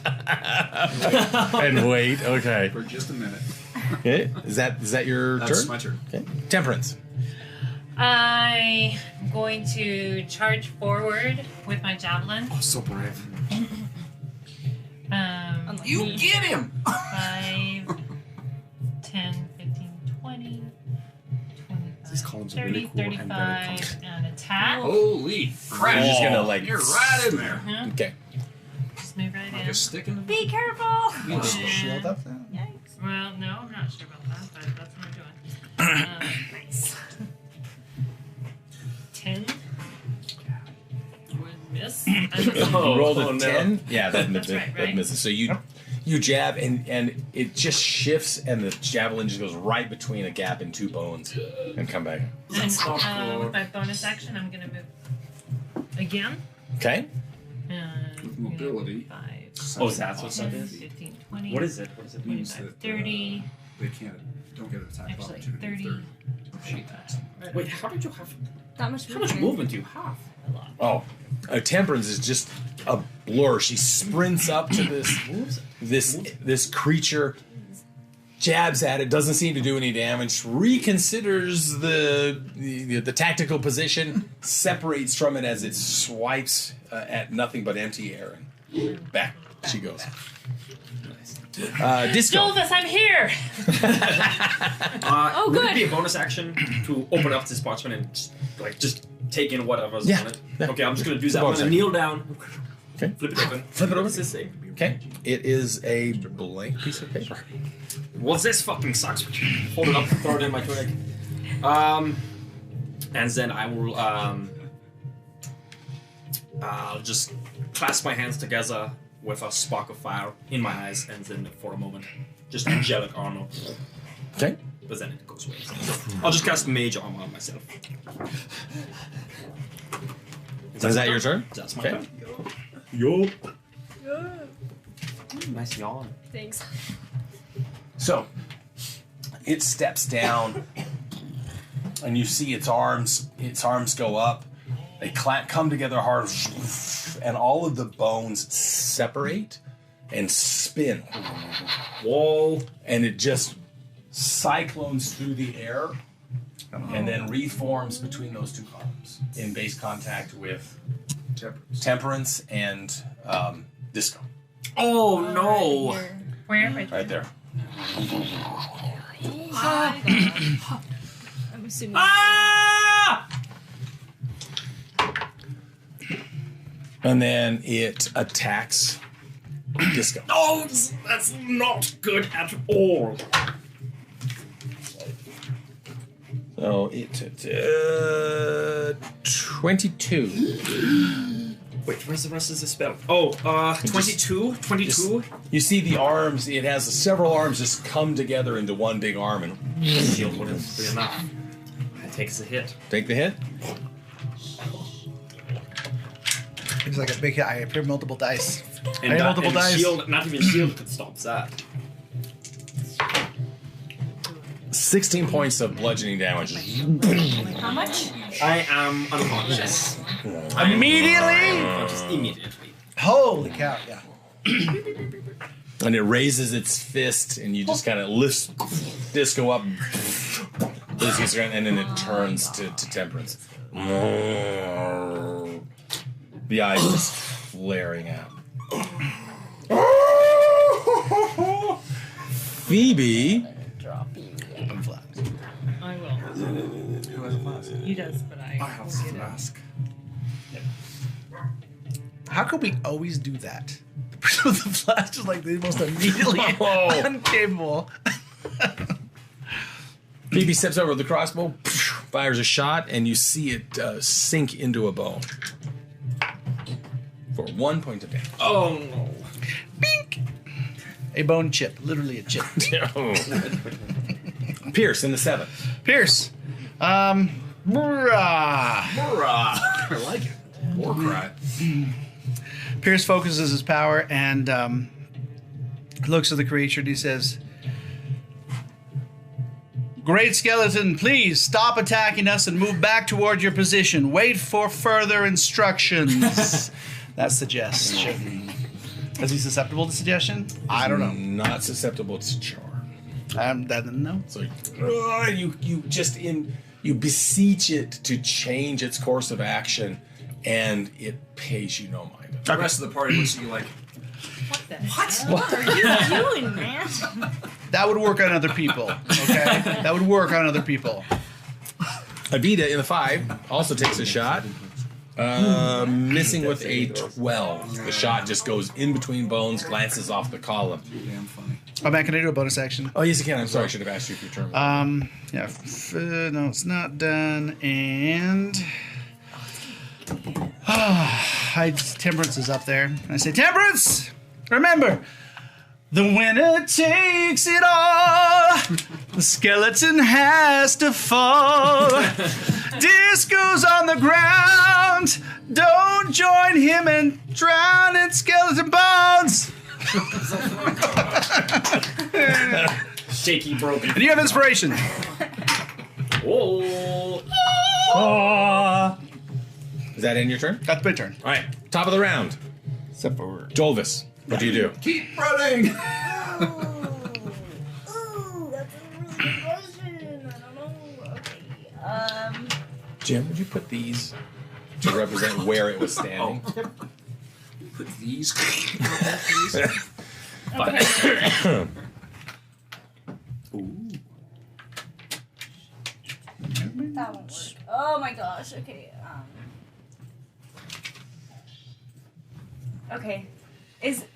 And wait, okay. for just a minute. Okay, is that your That's turn? my turn. Okay, Temperance. I'm going to charge forward with my javelin. Oh, so brave. You get him! 5, 10, 15, 20, 25, These columns are 30, really cool and very 35, and attack. Holy crap! You're just gonna like. You're right in there. Uh-huh. Okay. Just move right Like in. a stick in the... Be careful. You just And- shield up there? Yikes. Well, no, I'm not sure about that, but that's what I'm doing. Nice. rolled a no. 10. Yeah, that right? misses. So you jab and it just shifts and the javelin just goes right between a gap in two bones and come back. And with my bonus action, I'm gonna move again. Okay. And Mobility. 5, Oh, that's what that 10, is? 15, 20. What is it? What is it? Means 25, that 30. they don't get an attack of Actually, opportunity. 30. She attacks. Wait, how did you have? That much How much movement do you have? A lot. Oh, Temperance is just a blur. She sprints up to this creature, jabs at it, doesn't seem to do any damage, reconsiders the tactical position, separates from it as it swipes at nothing but empty air, and back she goes. Disco. Dolvis, I'm here! Oh, would good. it be a bonus action to open up this parchment and just take in whatever's on it? Yeah. Okay, I'm just gonna do It's a that. I'm bonus gonna kneel down. Okay. Flip it open. Flip it open. What's this thing? Okay. It is a blank piece of paper. What's this fucking sucks? Hold it up, throw it in my tunic. And then I will I'll just clasp my hands together with a spark of fire in my eyes, and then for a moment, just angelic armor. Okay. But then it goes away. I'll just cast mage armor on myself. Is that your turn? That's my Okay. turn. Yo. Nice yawn. Thanks. So, it steps down, and you see its arms go up. They come together hard, and all of the bones separate and spin. Whoa! And it just cyclones through the air, and then reforms between those two columns in base contact with Temperance and Disco. Oh no! Where? Right there. I'm assuming. Ah! And then it attacks Disco. No, that's not good at all. So it 22. Wait, where's the rest of the spell? Oh, 22? 22? You see the arms, it has several arms just come together into one big arm and Shield wouldn't be enough. It takes the hit. take the hit. It's like a big hit. I appear multiple dice. And, I have multiple dice. Shield, not even shield could stop that. 16 points of bludgeoning damage. How much? I am unconscious. Immediately? Unconscious immediately. Holy cow! Yeah. And it raises its fist, and you just kind of lifts Disco up, and then it turns to Temperance. The eyes just flaring out. Phoebe. I will. Who has a flask? He does, but I have will a get it. flask. How could we always do that? The person with the flash is like the most immediately incapable. Phoebe steps over the crossbow, fires a shot, and you see it sink into a bone. For 1 point of damage. Oh no. Bink! A bone chip. Literally a chip. Pierce in the 7th. Pierce. Brah. I like it. War cry. Pierce focuses his power and looks at the creature and he says, "Great Skeleton, please stop attacking us and move back toward your position. Wait for further instructions." That's suggestion. Is he susceptible to suggestion? I don't know. Not susceptible to charm. No. So you beseech it to change its course of action, and it pays you no mind. The rest of the party looks at you like, What are you doing, man? That would work on other people. Okay, that would work on other people. Avita in the 5 also takes a shot. Missing with a 12. The shot just goes in between bones, glances off the column. damn funny. Oh man, can I do a bonus action? Oh yes, you can. I'm sorry, I should have asked you if your turn. Yeah. No, it's not done. And I Temperance is up there. And I say, Temperance, remember, the winner takes it all. The skeleton has to fall. Disco's on the ground. Don't join him and drown in skeleton bones. Shaky, broken. And you have inspiration. Oh. Is that in your turn? That's my turn. All right, top of the round. Except for Jolvis, what do you do? Keep running. Ooh, that's a really good question. I don't know. Okay. Jim, would you put these to represent where it was standing? Put these. Ooh. That won't work. Oh my gosh. Okay. Okay.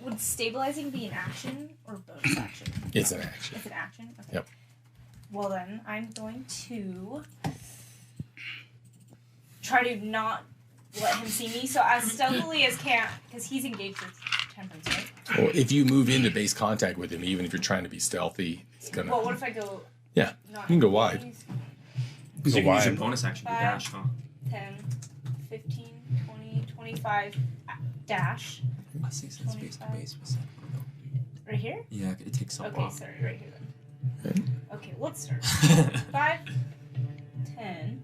Would stabilizing be an action or bonus action? It's an action. It's an action? Okay. Yep. Well then, I'm going to try to not let him see me, so as stealthily as can, because he's engaged with Temperance, right? Well, if you move into base contact with him, even if you're trying to be stealthy, it's gonna. Well, what if I go? Yeah, Not you can go wide. Because you Go can use your wide. bonus action to dash, huh? 10, 15, 20, 25, dash. I see since base to base. Right here? Yeah, it takes so Okay, long. sorry, right here then. Okay, let's start. 5, 10.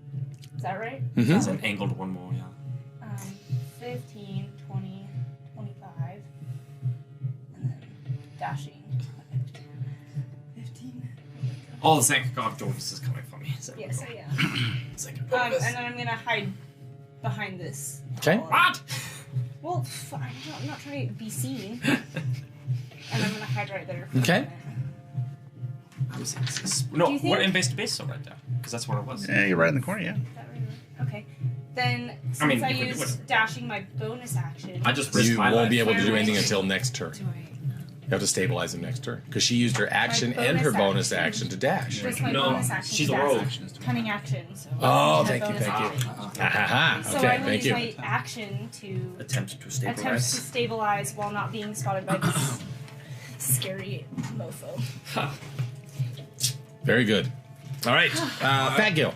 Is that right? Mm-hmm. It's an angled one more, yeah. 15, 20, 25. And then dashing. 15. Oh, thank God Jonas is coming for me. Yes, I am. It's like, And then I'm gonna hide behind this. Okay. What? Well, I'm not trying to be seen. And I'm gonna hide right there. For Okay. A minute. No, Do you think- we're in base to base, so right there. Because that's where it was. Yeah, you're right in the corner, yeah. Okay. Then, since I mean, I you could do used it. dashing my bonus action. I just risked You my won't life. be able to do Wait, anything wait. until next turn. You have to stabilize him next turn because she used her action My and her bonus bonus action to dash. Just my No, bonus action. she's a dash. rogue. Cunning action. So Oh, my thank you, bonus thank you. action. Ha ha ha. So I Okay, will thank use you. my action to Attempt to stabilize. attempt to stabilize while not being spotted by this scary mofo. Very good. All right, Fat Gil.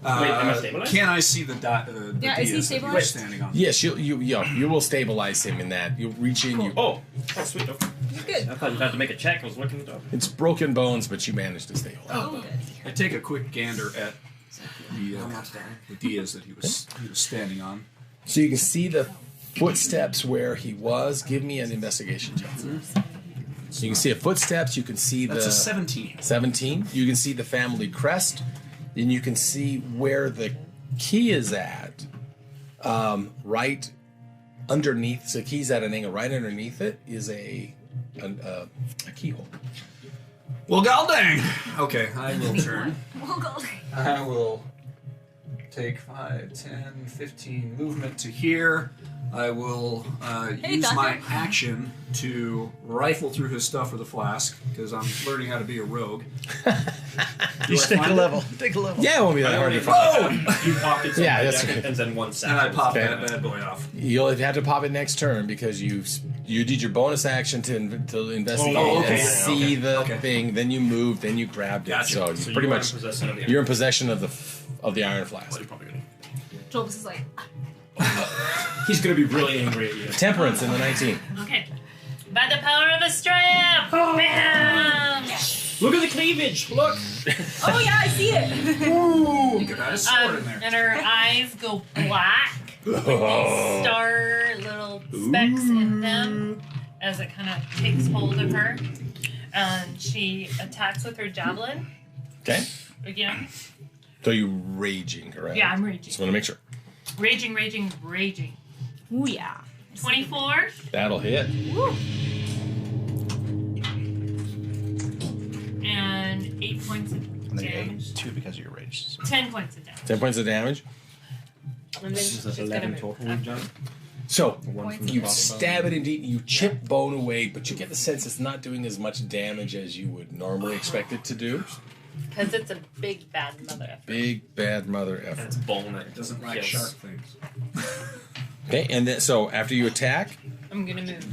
Wait, am I stabilized? Can I see the Yeah, is he dais that he was stabilized? standing on? Yes, you will stabilize him in that. You'll reach in. You. Oh, sweet. Okay. Good. I thought you had to make a check. I was looking it up. It's broken bones, but you managed to stabilize. Oh, good. I take a quick gander at the dais that he was standing on. So you can see the footsteps where he was. Give me an investigation check. So you can see the footsteps. You can see That's the a 17. 17. You can see the family crest. Then you can see where the key is at. Right underneath. So the key's at an angle. Right underneath it is a keyhole. Well, goddamn. Okay, I will turn. Well, go. I will take 5, 10, 15 movement to here. I will use Doctor. my action to rifle through his stuff with a flask because I'm learning how to be a rogue. You take a level. Take a level. Yeah, it won't be that hard to find. You popped it, Yeah, that's and right. then one sack. And I pop Okay. that bad boy off. You'll have to pop it next turn because you did your bonus action to investigate Oh, okay. and see the Okay. thing. Then you moved. Then you grabbed it. Gotcha. So, So pretty you are much in possession of the you're in possession of the iron flask. You're probably gonna. Jolvis is like, He's gonna be really angry at you. Temperance in the 19. Okay. By the power of a strap! Bam! Look at the cleavage. Look. oh yeah, I see it. Ooh, you could add a sword in there. And her eyes go black with these star little specks in them as it kind of takes hold of her. And she attacks with her javelin Okay. again. So you're raging, correct? Yeah, I'm raging. Just want to make sure. Raging, raging, raging. Ooh yeah. 24 That'll hit. Woo. and 8 points of And then you damage. ate 2 because of your rage. So. 10 points of damage. 10 points of damage. And then she's gonna move. So Points you of stab it indeed. You chip bone away, but you get the sense it's not doing as much damage as you would normally expect it to do. Because it's a big bad mother effer. Big bad mother effort. It's bone. It Doesn't like kills. shark things. Okay, and then so after you attack, I'm gonna move.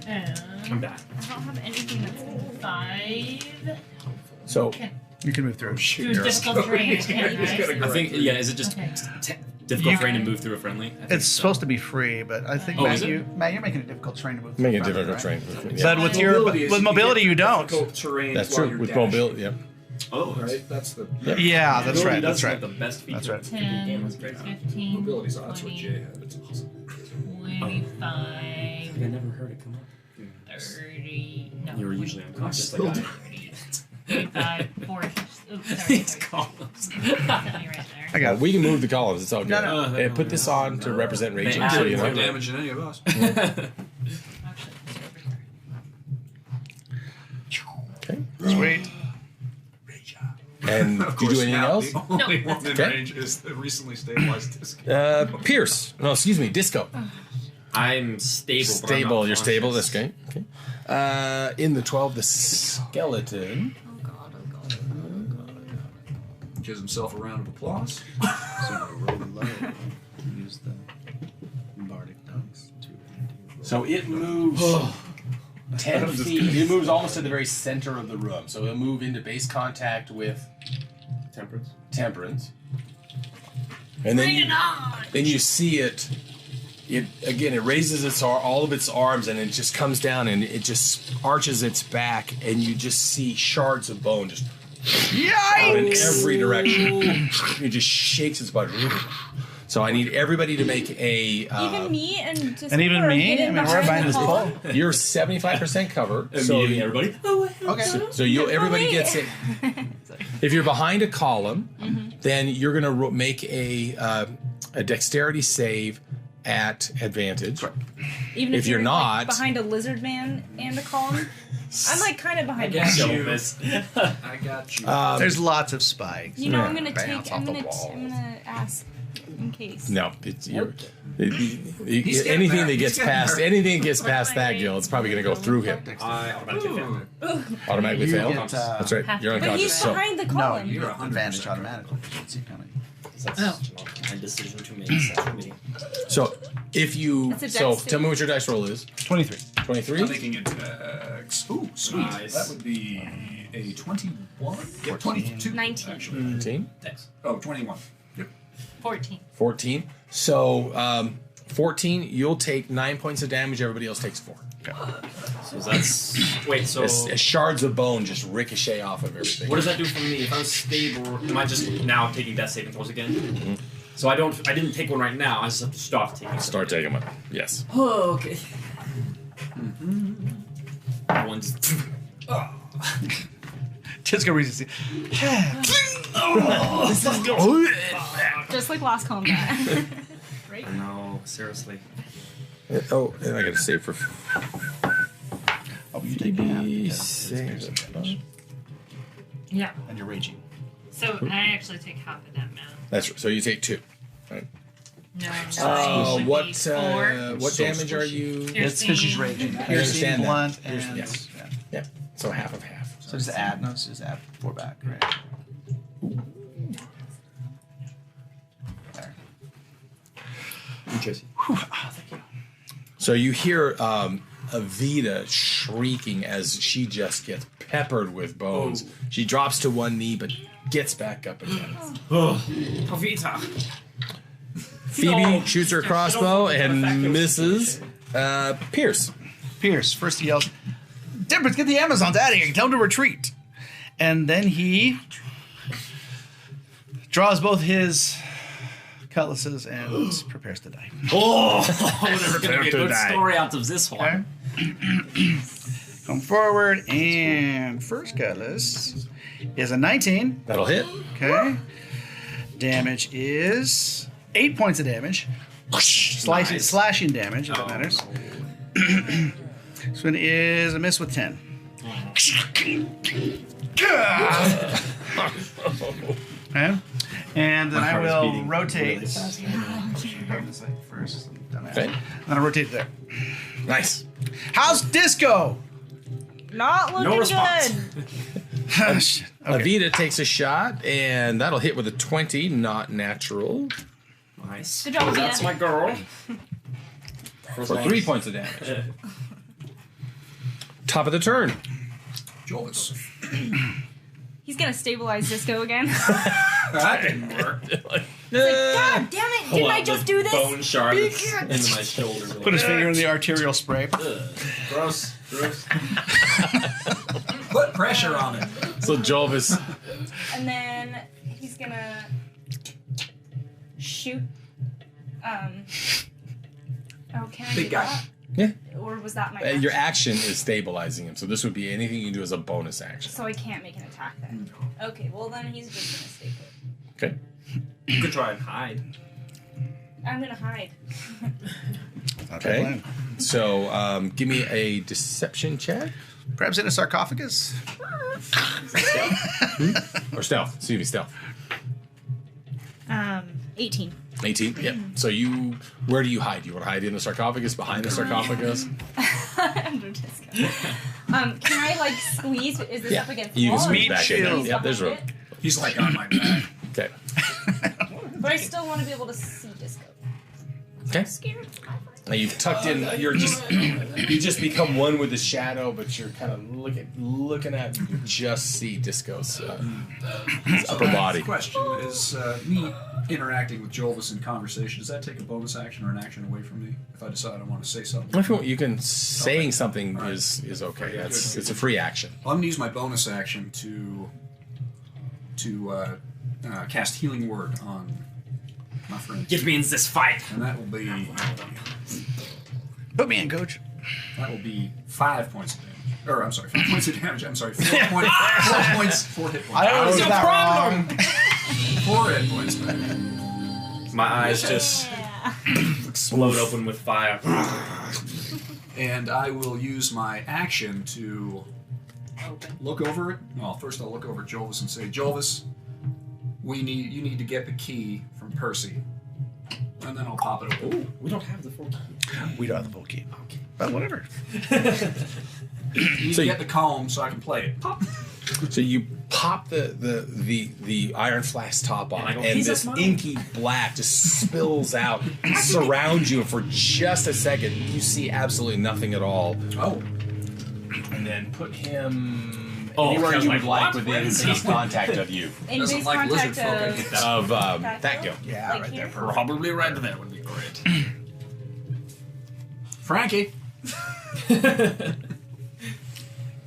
And I'm back. I don't have anything that's 5. so You can move through. Through difficult terrain, I can't, right? I think, yeah, is it just difficult terrain to move through a friendly? It's supposed to be free, but I think Oh, Matt, is it? you're making a difficult terrain to move. make a through, difficult right? train. But with your with mobility, you don't. Terrain That's while true. you're With dashing. mobility, yeah. Oh, Right, that's the Yeah, that's right. Does That's right. have the best feature. That's right. 10, That's great. 15, mobility's on. That's what 20, Jay had. It's awesome. 25, I never heard it come up. 30. No, You were usually unconscious. Still Like do. 35, 40. Oops, sorry. These columns. Something right there. I got it. We can move the columns. It's all good. No, And put this on to represent raging. They So added you More know. damage than any of us. Actually, it's over here. Okay. Sweet. And Of do you do course, anything now else? the only one in Okay. range is the recently stabilized disc. Pierce. No, excuse me. Disco. I'm stable. but I'm Stable. not You're stable. That's conscious. okay. Okay. In the 12, the skeleton. Oh god, oh god, oh god. Gives himself a round of applause. Use the bardic dice to. So it moves 10 feet. It moves almost to the very center of the room. So it'll move into base contact with Temperance. And then you see it. It again. It raises all of its arms, and it just comes down, and it just arches its back, and you just see shards of bone just out in every direction. It just shakes its body. So I need everybody to make a. Even me and just And even we're me? hidden I mean, we're behind the this column. pole. You're 75% covered. So Immediately, everybody. Okay. So everybody gets it. If you're behind a column, then you're going to make a dexterity save at advantage. Even If you're not- like, behind a lizard man and a column, I'm like kind of behind. got him. you. Miss. I got you. There's lots of spikes. You know, Yeah. I'm gonna Bounce take. off I'm the gonna. wall. I'm gonna ask in case. No, it's getting anything there. that gets He's getting past there. anything that gets past that, Gil, it's probably going to go through him. I automatically failed. Automatically You fail. get, That's right. You're But unconscious. he's So behind the No, column. you're advantage automatically. You can see it coming. That's not my decision to make. That's me. so if you That's a dex so save. tell me what your dice roll is. 23. 23. I'm making it. Ooh, sweet. Nice. That would be a 21. Yep, 22. 19. Actually. 19. Thanks. Oh, 21. Yep. 14. 14. So 14, you'll take 9 points of damage. Everybody else takes 4. So that's wait. So As shards of bone just ricochet off of everything. what does that do for me? If I'm stable, am I just now taking death saving throws again? So I didn't take one right now. I just have to stop taking. Start taking them. Yes. Oh, okay. One's. Just go resist. Just like last combat. Right? No, seriously. Oh, and I got to save for. Oh, you take half because save. it's piercing damage. Yeah. And you're raging. So I actually take half of that now. That's right. So you take 2. Right. No. So it should What be 4. what damage are you? It's because she's raging. I Piercing, understand that. blunt, Piercing, and yes. yeah. Yeah. So half of half. So just add. No, just add 4 back. Right. There. Tracy. So you hear Avita shrieking as she just gets peppered with bones. She drops to one knee but gets back up again. Pavita. Phoebe shoots her crossbow and misses. Pierce. Pierce first he yells, "Temperance, get the Amazons out of here! Tell them to retreat!" And then he draws both his cutlasses and prepares to die. Oh, there's gonna be a good story out of this one. Okay. Come forward, and first cutlass is a 19. That'll hit. Okay. Damage is 8 points of damage. Slashing damage, if that matters. This one is a miss with 10. Okay. And then I will rotate. First, Okay. then I'll rotate there. Nice. How's Disco? Not looking No response. good. Okay. Avita takes a shot, and that'll hit with a 20, not natural. Nice. Good job, That's Leah. my girl. For 3 points of damage. Top of the turn. Jovis. He's gonna stabilize Disco again. That didn't work. God damn it! Didn't I just do this? Bone shard into my shoulder. Put his finger in the arterial spray. Gross. Put pressure on it. So Jovis. And then he's gonna shoot. Oh, can I Big do guy. that? Yeah. Or was that my Your action? action is stabilizing him, so this would be anything you can do as a bonus action. So I can't make an attack then. Okay, well then he's just gonna stay put. Okay. You could try and hide. I'm gonna hide. Okay. So give me a deception check. Perhaps in a sarcophagus? Or stealth. Excuse me, stealth. 18. 18? Yep. So where do you hide? You want to hide in the sarcophagus, behind the sarcophagus? Under Disco. Can I like squeeze? Is this up against the You wall? can squeeze back in there. Squeeze Yep, there's room. behind it? He's like on my back. Okay. But I still want to be able to see Disco. Okay. I'm scared. Now you've tucked in. You just become one with the shadow, but you're kind of looking at. You just see Disco's his upper body. Question is me interacting with Jovis in conversation. Does that take a bonus action or an action away from me if I decide I want to say something? If you want, you can saying something is okay. It's a free action. Well, I'm gonna use my bonus action to cast Healing Word on my friend. Get me in this fight. And that will be. Put me in, coach. That will be 5 points of damage. Or I'm sorry, 5 points of damage. I'm sorry, 4 points. 4 hit points. I always got that wrong. 4 hit points. My eyes just explode open with fire. And I will use my action to look over it. Well, first I'll look over at Jovis and say, Jovis, you need to get the key from Percy. And then I'll pop it open. Ooh, we don't have the full key. We don't have the full key. Okay. But whatever. You need to get the comb so I can play it. Pop. So you pop the iron flask top on, and "He's this mine." inky black just spills out, surrounds you, and for just a second you see absolutely nothing at all. Oh. And then put him Oh, anywhere I was you like, would like what? within base contact of you. In Doesn't base like lizard contact folk. Of that go. Yeah, Like right here? there. Probably right there would be great. Frankie.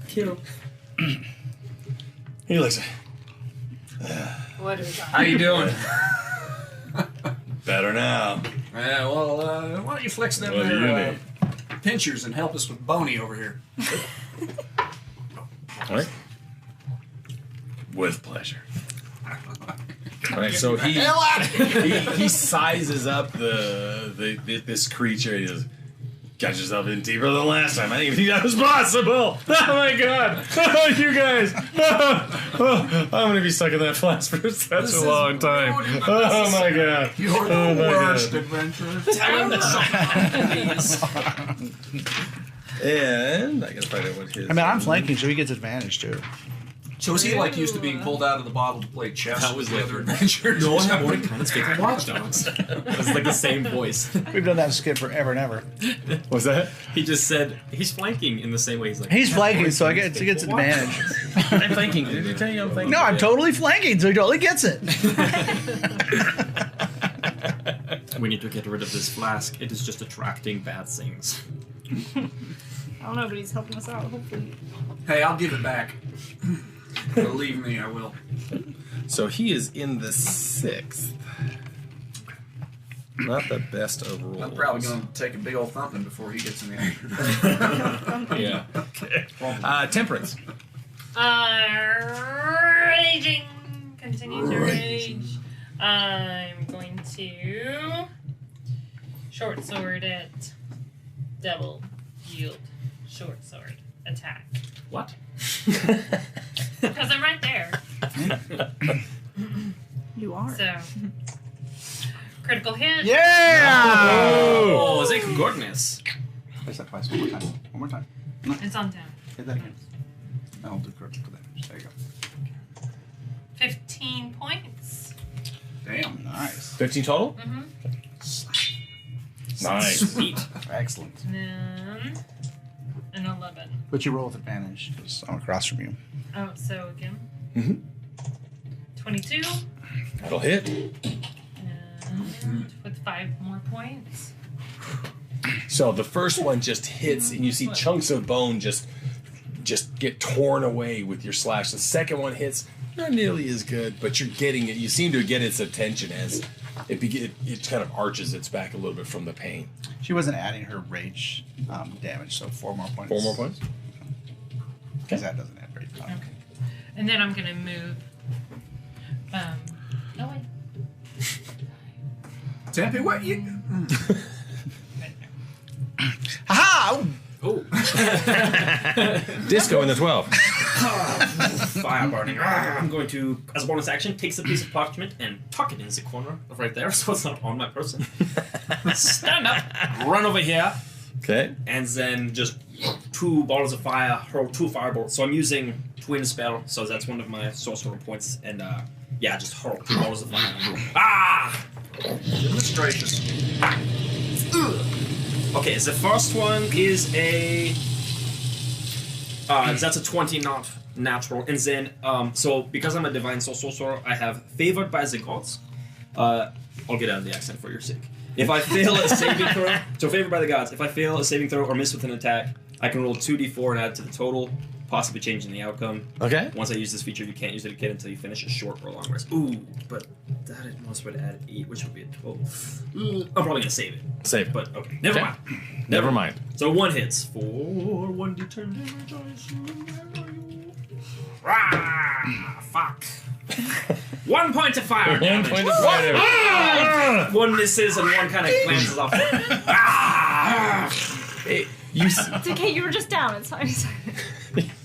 Kill. He looks. What is that? How you doing? Better now. Yeah, well, why don't you flex them What do you there, need? pinchers and help us with Boney over here. All right. With pleasure. All right, so he sizes up this creature. He goes, got yourself in deeper than last time. I didn't even think that was possible. Oh my god! Oh, you guys! I'm gonna be stuck in that flask for such a long time. Oh my god! You're Oh the my worst god! adventurer. Tell him that And I gotta find out what his. I mean, I'm flanking, so he gets advantage too. So is he like used to being pulled out of the bottle to play chess That with was the like- other adventurers? No, I have one kind of speaking watchdogs. It's like the same voice. We've done that skit forever and ever. What's that? He just said he's flanking in the same way. He's like He's flanking, so he gets advantage. I'm flanking. Did he tell you I'm flanking? No, I'm totally flanking, so he totally gets it. We need to get rid of this flask. It is just attracting bad things. I don't know, but he's helping us out, hopefully. Hey, I'll give it back. Believe me, I will. So he is in the 6th. Not the best of rolls. I'm probably going to take a big old thumping before he gets in the action. Yeah. Okay. Temperance. Raging. Continue to rage. I'm going to short sword it. Double yield. Short sword. Attack. What? Because I'm right there. You are. So, critical hit. Yeah! Oh, thank goodness. Place that twice. One more time. One more time. It's on down. Hit that again. I'll do critical damage. There you go. 15 points. Damn. Nice. 15 total? Mm-hmm. Nice. Sweet. Excellent. Then an 11. But you roll with advantage because I'm across from you. Oh, so again. Mm-hmm. 22. That'll hit. And with 5 more points. So the first one just hits, and you see chunks of bone just get torn away with your slash. The second one hits, not nearly as good, but you're getting it. You seem to get its attention as it kind of arches its back a little bit from the pain. She wasn't adding her rage damage, so 4 more points. 4 more points? Because that doesn't add rage damage. Okay. And then I'm going to move. No, wait. Tempe, what you? Ha! Oh. Disco in the 12. Fire burning. I'm going to, as a bonus action, takes a piece of parchment and tuck it in the corner right there so it's not on my person. Stand up, run over here. Okay. And then just 2 balls of fire, hurl 2 fireballs. So I'm using twin spell, so that's one of my sorcerer points. And just hurl 2 balls of fire. Ah! Goodness gracious. Okay, so the first one is a... that's a 20, not natural. And then, so because I'm a divine sorcerer, I have favored by the gods. I'll get out of the accent for your sake. If I fail a saving throw, so favored by the gods, if I fail a saving throw or miss with an attack, I can roll 2d4 and add it to the total, possibly changing the outcome. Okay. Once I use this feature, you can't use it again until you finish a short or long rest. Ooh, but that most would add 8, which would be a 12. I'm probably gonna save it. Save it. But okay, never mind. Never mind. So 1 hits for 1d10 damage. Rah! Fuck. 1 point of fire. 1 damage. point of fire damage. 1 misses and 1 kind of glances off. Ah! It's okay, you were just down. It's fine.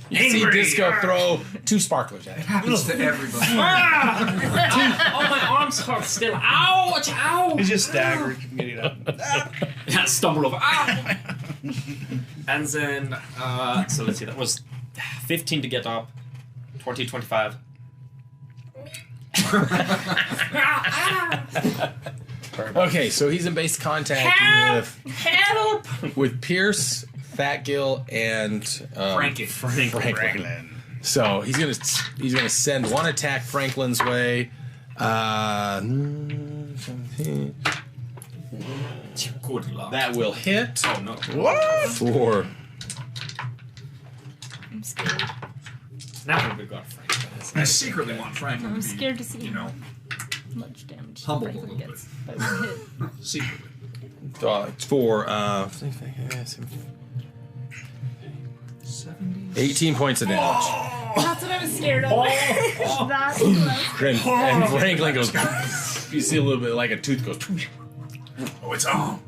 You see Disco throw 2 sparklers at it. It happens to everybody. Oh, my arms hurt still. Ouch! Ow! He's just staggered from getting up. Yeah, stumble over. Ow! And then, so let's see, that was 15 to get up, 20, 25. Okay, so he's in base contact Help! with Pierce, Fat Gill, and Franklin. So he's gonna send 1 attack Franklin's way. 17. Good luck. That will hit. Oh no! What? For I'm scared. Now we got Franklin. I secretly want Franklin I'm to be, scared to see you know, how much damage humbled a Franklin little gets by one hit. secretly. for 18 points of damage. That's what I was scared of. That's what I was And Franklin goes. You see a little bit like a tooth goes. Oh, it's on.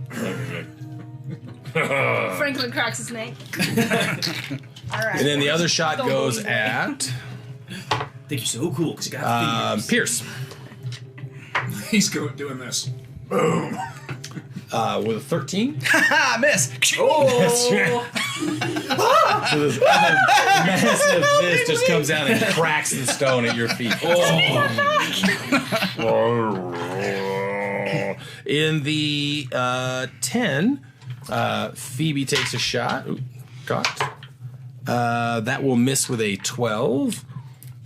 Franklin cracks his neck. Alright. And then the other shot goes at I think you're so cool because you got fingers. Pierce He's doing this. Boom. with a 13. Ha! Miss! Oh! So this other massive fist just comes down and cracks the stone at your feet. In the 10, Phoebe takes a shot. Ooh, got. That will miss with a 12.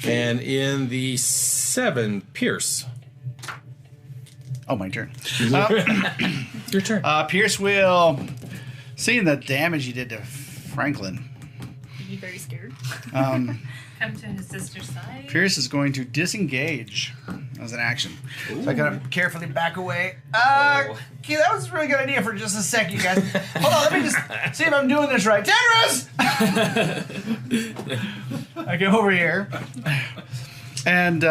And in the 7, Pierce. Oh, my turn. Your turn. Pierce will, seeing the damage he did to Franklin, be very scared. Come to his sister's side. Pierce is going to disengage as an action. Ooh. So I gotta carefully back away. Okay, that was a really good idea for just a sec, you guys. Hold on, let me just see if I'm doing this right. Tenris! I go over here. And,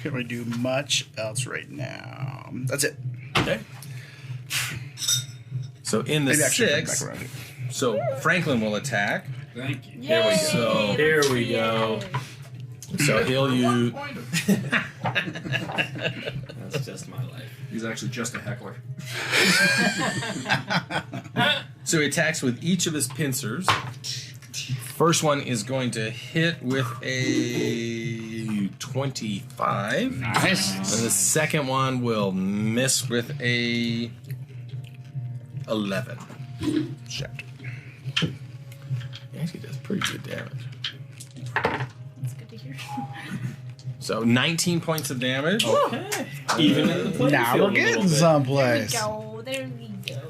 can't really do much else right now. That's it. Okay. So in the Maybe actually bring 6, back around. so Franklin will attack. Thank you. There we go. Here we go. So he'll use. That's just my life. He's actually just a heckler. So he attacks with each of his pincers. First one is going to hit with a 25. Nice. And the second one will miss with a 11. Shit. He actually does pretty good damage. That's good to hear. So 19 points of damage. Okay. Even in the playing Now field we're a little getting bit. someplace. There we go.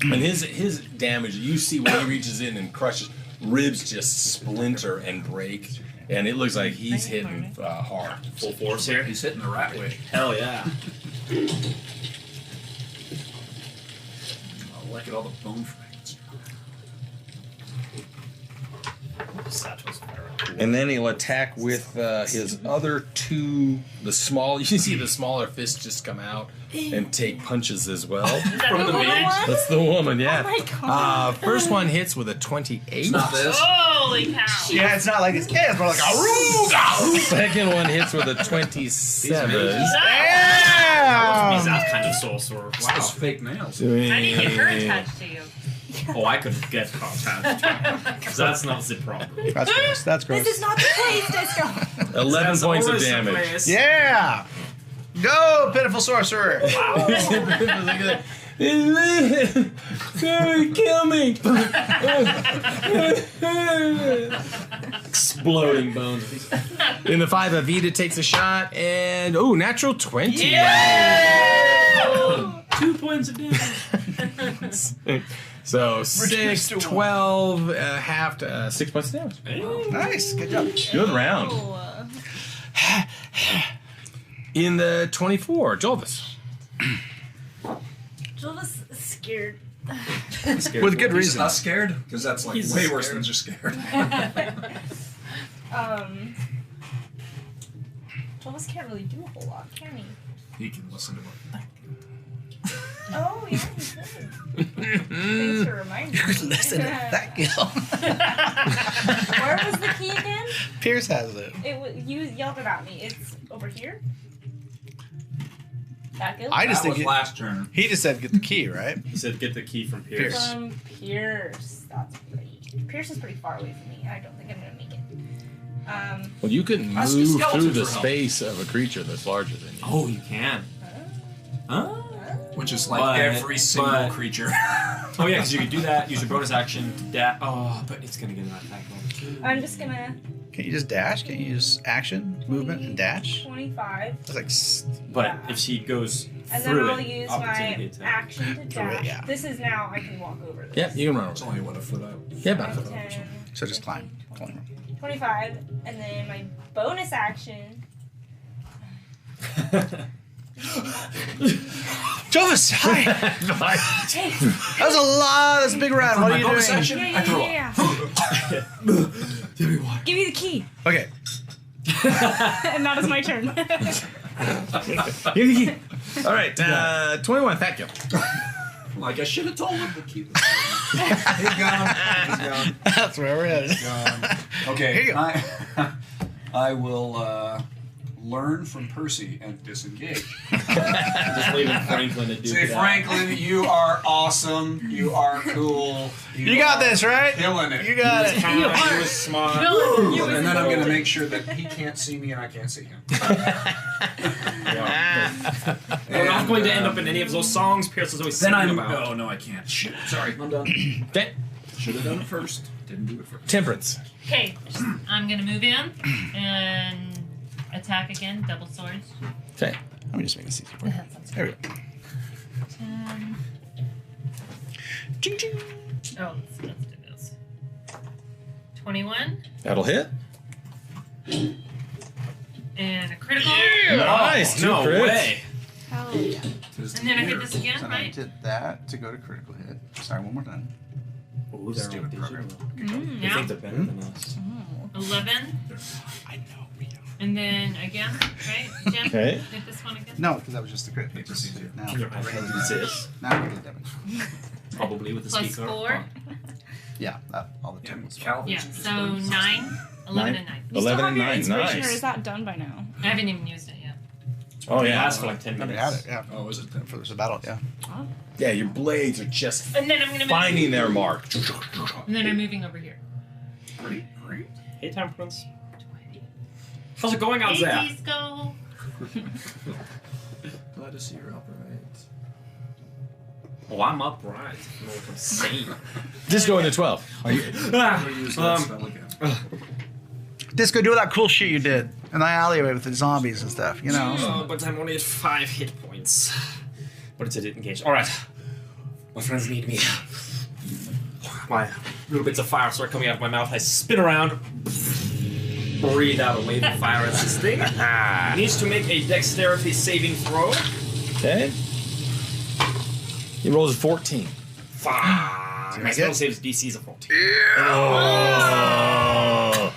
And his damage, you see when he reaches in and crushes, ribs just splinter and break. And it looks like he's hitting hard. Full force here. He's hitting the right way. Hell yeah. I like it, all the bone fragments. And then he'll attack with his other two, the small, you see the smaller fists just come out and take punches as well. From the mage? That's the woman, yeah. Oh my God. First one hits with a 28. Not this. Holy cow. Yeah, it's not like this. Yeah, it's more like a Second one hits with a 27. He's Yeah. that kind of sorcerer. Wow. Wow. Those fake nails. How do you get her attached to you? Oh, I could get attached. That's not the problem. That's gross. That's gross. This is not the place, Disco. 11 That's points of always the damage. place. Yeah. Go, pitiful sorcerer. Kill me. Exploding bones. In the 5, Avita takes a shot and natural 20. 2 points of damage. So 6, 12, half to 6 points of damage. Nice. Good job. Good round. Oh, In the 24, Jolvis. Jilda's scared. With good He's reason. not scared? Because that's like He's way scared. worse than just scared. Jilda's can't really do a whole lot, can he? He can listen to it. Oh, yeah, he could. Thanks for reminding me. Listen to that girl. Where was the key again? Pierce has it. You yelled it at me. It's over here. Back up. I just That was think last turn. he just said get the key, right? He said get the key from Pierce. Pierce. From Pierce. That's pretty. Pierce is pretty far away from me. I don't think I'm gonna make it. Well, you can Ask move a skeleton through the for help. space of a creature that's larger than you. Oh, you can. Huh? Which is like But- every single but- creature. Oh yeah, because you could do that. Use your bonus action to dash. Oh, but it's gonna get an attack roll. I'm just gonna Can't you just dash? Can't you use action, movement, and dash? 25, That's like But Yeah. if she goes and then through I'll it, use opportunity my attack. action to Through it, dash. yeah. This is now I can walk over this. Yep, you can run It's over. only, what, a foot out? Yeah, about a foot. 10, So just climb. 25, and then my bonus action. Jovis, hi. That was a lot. That's a big round. What are you bonus doing? action? Yeah, I throw yeah, up. yeah. Give me the key. Okay. And that is my turn. All right, 21, thank you. Like, I should have told him to keep it. He's gone. He's gone. That's where we're headed. Okay, Here you go. I will learn from Percy and disengage. Just leaving Franklin to do Say, that. Franklin, you are awesome. You are cool. You got are this, right? Killing it. You got it. He was smart. And then I'm going to make sure that he can't see me and I can't see him. We're not going to end up in any of those songs Pierce is always Then singing I'm. about. Oh, no, I can't. Shit. Sorry. I'm done. Okay, Should have done it first. Didn't do it first. Temperance. Okay, I'm gonna move in and attack again, double swords. Okay. Let me just make this easy for you. There we go. 10. Ching, ching. Oh, let's do this. 21 That'll hit. and a critical. Nice, two No crits. way. Hell yeah. And then I hit this again, So I right? did that to go to critical hit. Sorry, one more time. Ooh, Stupid program. They Yeah. think they're better than us. 11. I know. And then again, right? Jim? Okay. Hit this one again. No, because that was just the crit. It's just easier. Now, Can your iPad do this? now we get damage. Probably with the Plus speaker. 4. Yeah, all the time was Calvin's Yeah, just so bonus. 9, 11, and 9. You still 11 have and your 9, inspiration, nice. or is that done by now? I haven't even used it yet. Oh, It yeah. lasts for like 10 We minutes. had it, yeah. Oh, is it? For the battle, yeah. Yeah, your blades are just And then I'm gonna move. finding their mark. And then I'm moving over here. Great, great. Hey, Temperance. How's it going out there? Hey, Disco. Glad to see you're upright. Oh, I'm upright. You know what I'm saying. Disco in the 12. Are you? I'm gonna use that spell again. Disco, do all that cool shit you did in the alleyway with the zombies and stuff, you know. But I'm only at 5 hit points. But it's a disengage. Alright. My friends need me. My little bits of fire start coming out of my mouth. I spin around. Breathe out a wave of fire at this thing. Needs to make a dexterity saving throw. Okay. He rolls a 14. My spell saves DC's a 14. Oh.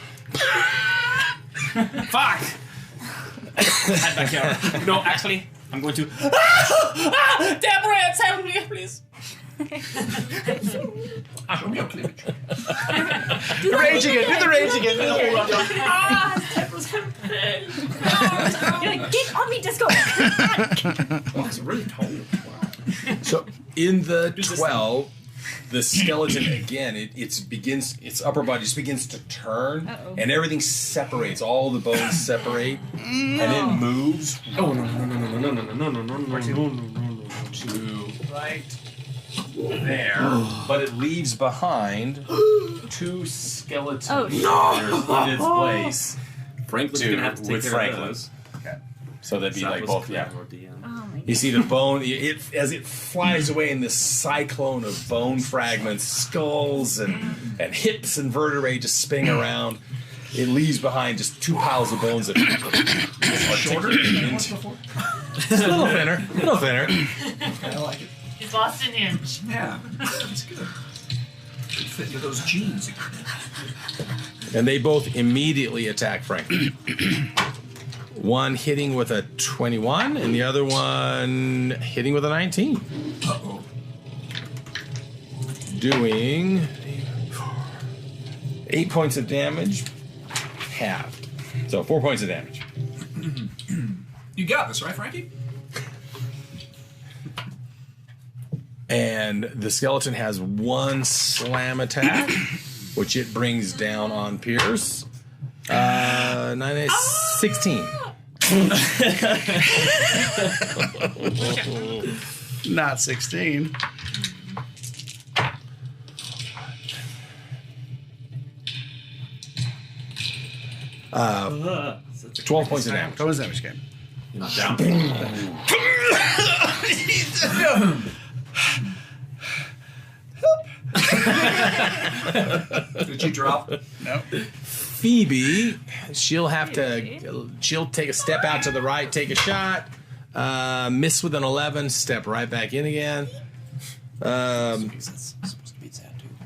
Fuck! Head back here. No, actually, I'm going to. Deborah, help me, please. Show me your cleavage. Do the rage again. Do the rage again. Do the rage again. Deborah's compelled. You're like, get on me, Disco. Oh, it's really cold. So in the 12, the skeleton again, its upper body just begins to turn, and everything separates. All the bones separate, and it moves. Oh no! To right there, but it leaves behind 2 skeleton figures in its place. Franklin's gonna have to take care of those. Okay. So that'd be like both, yeah. Oh my You see the bone, as it flies away in this cyclone of bone fragments, skulls and hips and vertebrae just spinning around. It leaves behind just 2 piles of bones that are Shorter than it was before? Just a little thinner. A little thinner. Okay, I like it. He's lost an inch. Yeah, that's good. Good fit into those jeans. And they both immediately attack Frank. One hitting with a 21, and the other one hitting with a 19. Uh-oh. Doing 8 points of damage, halved. So 4 points of damage. You got this, right, Frankie? And the skeleton has 1 slam attack, which it brings down on Pierce. 9 is 16. Not 16. Uh, 12 points of damage. 12 points of damage, game. You're not down. Did you drop? No. Phoebe, she'll take a step out to the right, take a shot, miss with an 11, step right back in again.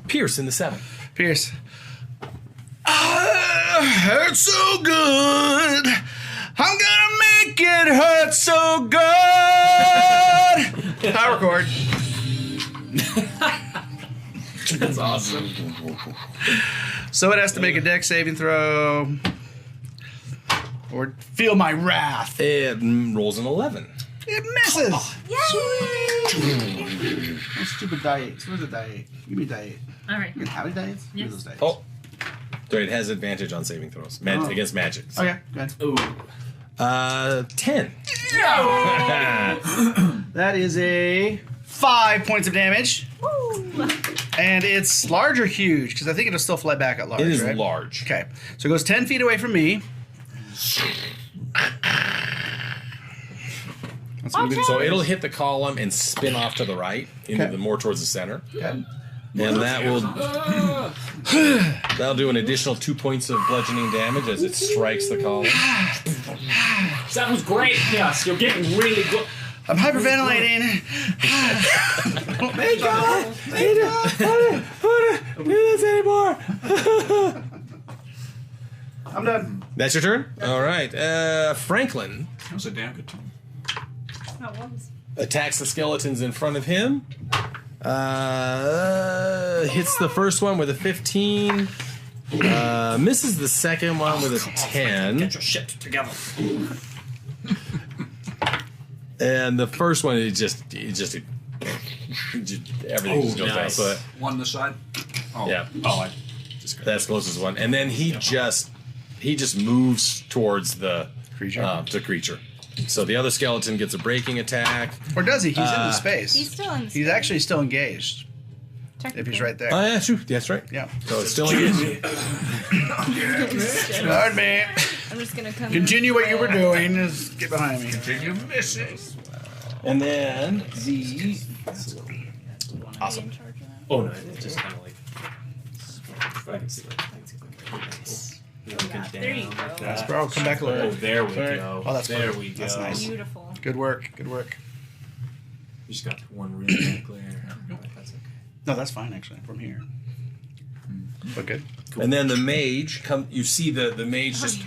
Pierce in the 7. Pierce. Hurt so good. I'm gonna make it hurt so good. Power chord. That's awesome. So it has to make a dex saving throw. Or feel my wrath. It rolls an 11. It misses. Yay! Oh, stupid die 8. Where's the die 8? Give me die 8. All right. You can have die 8s? Give me Yes. those die 8s. Oh. Sorry, it has advantage on saving throws. Against magic. So. Okay, good. Ooh. 10. That is a 5 points of damage. Woo! And it's large or huge? Because I think it'll still fly back at large, It is right? large. Okay. So it goes 10 feet away from me. That's gonna be the- So it'll hit the column and spin off to the right, more towards the center. Okay. And that'll do an additional 2 points of bludgeoning damage as it strikes the column. That was great. Yes, you're getting really good. I'm hyperventilating. Thank God! I don't do this anymore. I'm done. That's your turn? All right. Franklin That was a damn good time. That was. attacks the skeletons in front of him. Hits the first one with a 15. Misses the second one with a 10. Get your shit together. And the first one, it just everything just goes nice. down. But One on the side? Oh. yeah, Oh, I just got that's the closest one. And then he just he just moves towards the Creature. creature. So the other skeleton gets a breaking attack. Or does he? He's in the space. He's still in. He's actually still engaged. If he's right there. Oh, yeah, true. That's right. Yeah. So it's still engaged. Pardon me. I'm just gonna come. Continue what you were doing. Just get behind me. Continue missing. And then the... Awesome. Oh no, it's just kind of like. I can see There you go. Yes, bro. Come back a little Oh, bit. there we Sorry. go. Oh, that's there perfect. we go. That's nice. Beautiful. Good work. Good work. You just got one really bad glare. That's okay. No, that's fine actually. From here. But good. And then the mage you see the mage just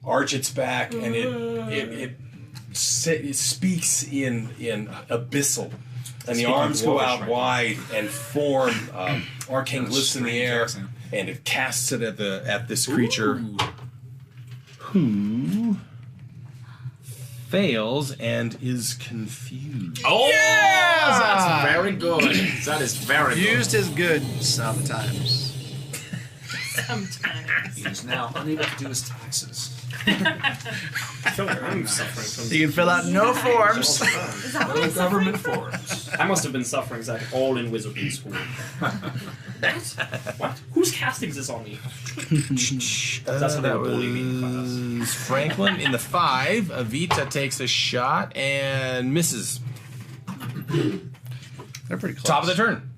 arch its back, and it speaks in abyssal, and the arms go out wide and form arcane glyphs in the air, and it casts it at this creature, who fails and is confused. Oh, Yeah! that's very good. That is very good. Used is good sometimes. Sometimes. He is now unable to do his taxes. I'm suffering from. You can fill out no forms. Is that what No I'm government suffering forms. I must have been suffering Zach all in wizardry school. What? Who's casting this on me? That's how they that bully me in class. was Franklin in the 5. Avita takes a shot and misses. They're pretty close. Top of the turn.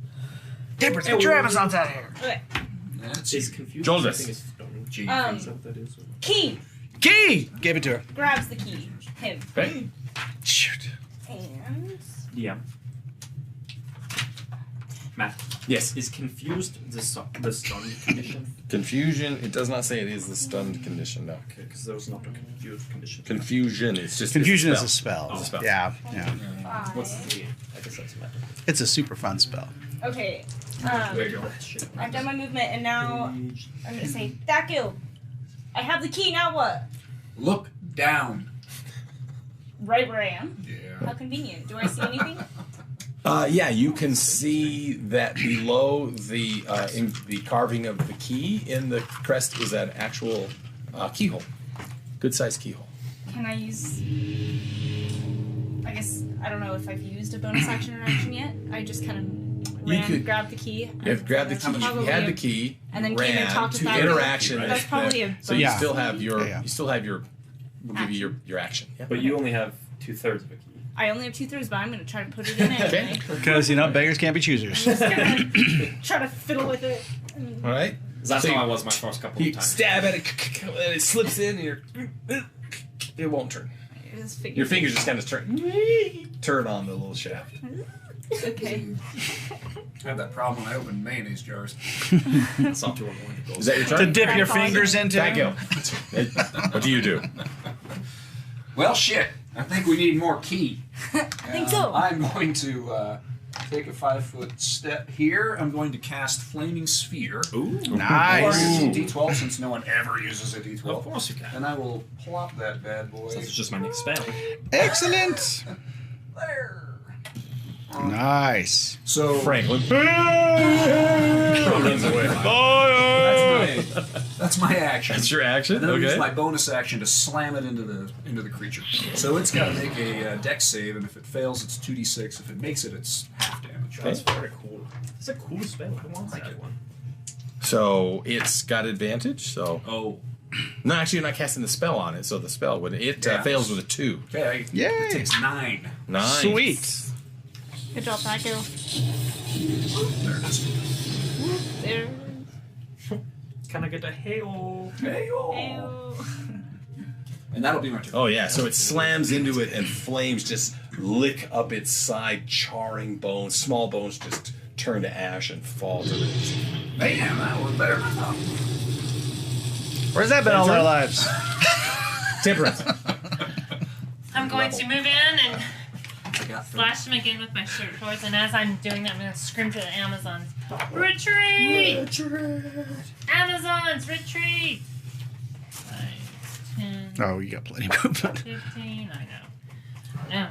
Dippers, get your Amazons out of here. Okay. That's Is confused. Joel's I this. think it's stone. G. Is that what that is? Key Key! Gave it to her. grabs the key. Him. Okay. Shoot. And Yeah. Matt. Yes. Is confused the stun condition? Confusion. It does not say it is the stunned condition. No. Okay, because there was not a confused condition. Confusion. It's just Confusion it's is a spell. It's a spell. Yeah, yeah. What's the? I guess that's Matt. It's a super fun spell. okay. There you go. Shit. I've done my movement, and now I'm gonna say, Thakil, I have the key. Now what? Look down. Right where I am. Yeah. How convenient. Do I see anything? Yeah, you can see that below the in the carving of the key in the crest is an actual keyhole. Good sized keyhole. Can I use? I guess I don't know if I've used a bonus action or action yet. I just kind of ran, could- grabbed the key. You have grabbed the key. Probably You had a- the key. and then came ran and talked to to that guy. interaction. That's probably a So you bonus. still have your Yeah. you still have your. We'll give you your action. Yeah. But you only have 2/3 of a key. I only have 2/3, but I'm gonna try to put it in Okay. anyway. Because, beggars can't be choosers. I'm just gonna try to fiddle with it. All right. That's So how I you- was my first couple You of times. stab at it, and it slips in, and it won't turn. Just figure Your fingers just kind of turn on the little shaft. Okay. I had that problem when I opened mayonnaise jars. That's not too important to go. Is that your To turn? dip your fingers into. Thank you. What do you do? Well, shit. I think we need more key. I think so. I'm going to take a 5-foot step here. I'm going to cast Flaming Sphere. Ooh. Or Nice. use a D12 since no one ever uses a D12. Of course you can. And I will plop that bad boy That's just my next spell. Excellent. there. Nice. So Franklin. Runs away. that's my action. That's your action. And then I'll use Okay. my bonus action to slam it into the creature. So it's got to make a dex save, and if it fails, it's 2d6. If it makes it, it's half damage. That's very cool. It's a cool spell. Who wants that one? So it's got advantage. So Oh. no, actually, you're not casting the spell on it. So the spell would it Yeah. fails with a 2. Okay, Yay. it takes 9. Nice. Sweet. Good job, Thakil. There it is. There. Can I get a hey-oh? Ew. And that'll be my turn. Oh yeah. So it slams into it, and flames just lick up its side, charring bones. Small bones just turn to ash and fall to the. Man, that was better than I thought. Where's that been all our lives? Temperance. I'm going to move in and I got slash them again with my short swords, and as I'm doing that, I'm going to scream to the Amazons. Retreat! Amazons, retreat! 5, 10, Oh, you got plenty of movement. 15, I know.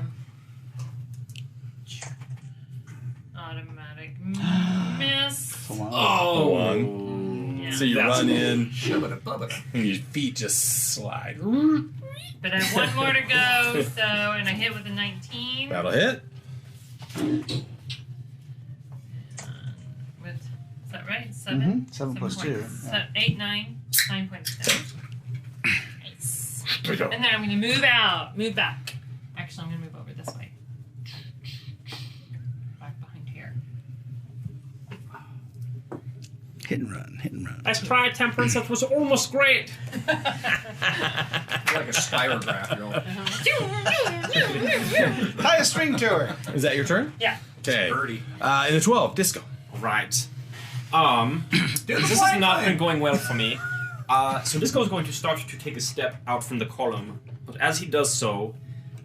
Automatic miss. Oh, one. Yeah. So you run in, Shubba-da-bubba-da. and your feet just slide. But I have one more to go, so, and I hit with a 19. That'll hit. With, is that right? 7? 7 plus 2. points. 8, 9 points down. Nice. There we go. And then I'm going to move out, move back. Actually, I'm going to move over this way. Back behind here. Hit and run, hit and run. I tried Temperance, that was almost great. Like a spirograph, you know. Tie a string to her. Is that your turn? Yeah. Okay. Birdie. In the 12, Disco. Right. This has not been going well for me. So Disco is going to start to take a step out from the column, but as he does so,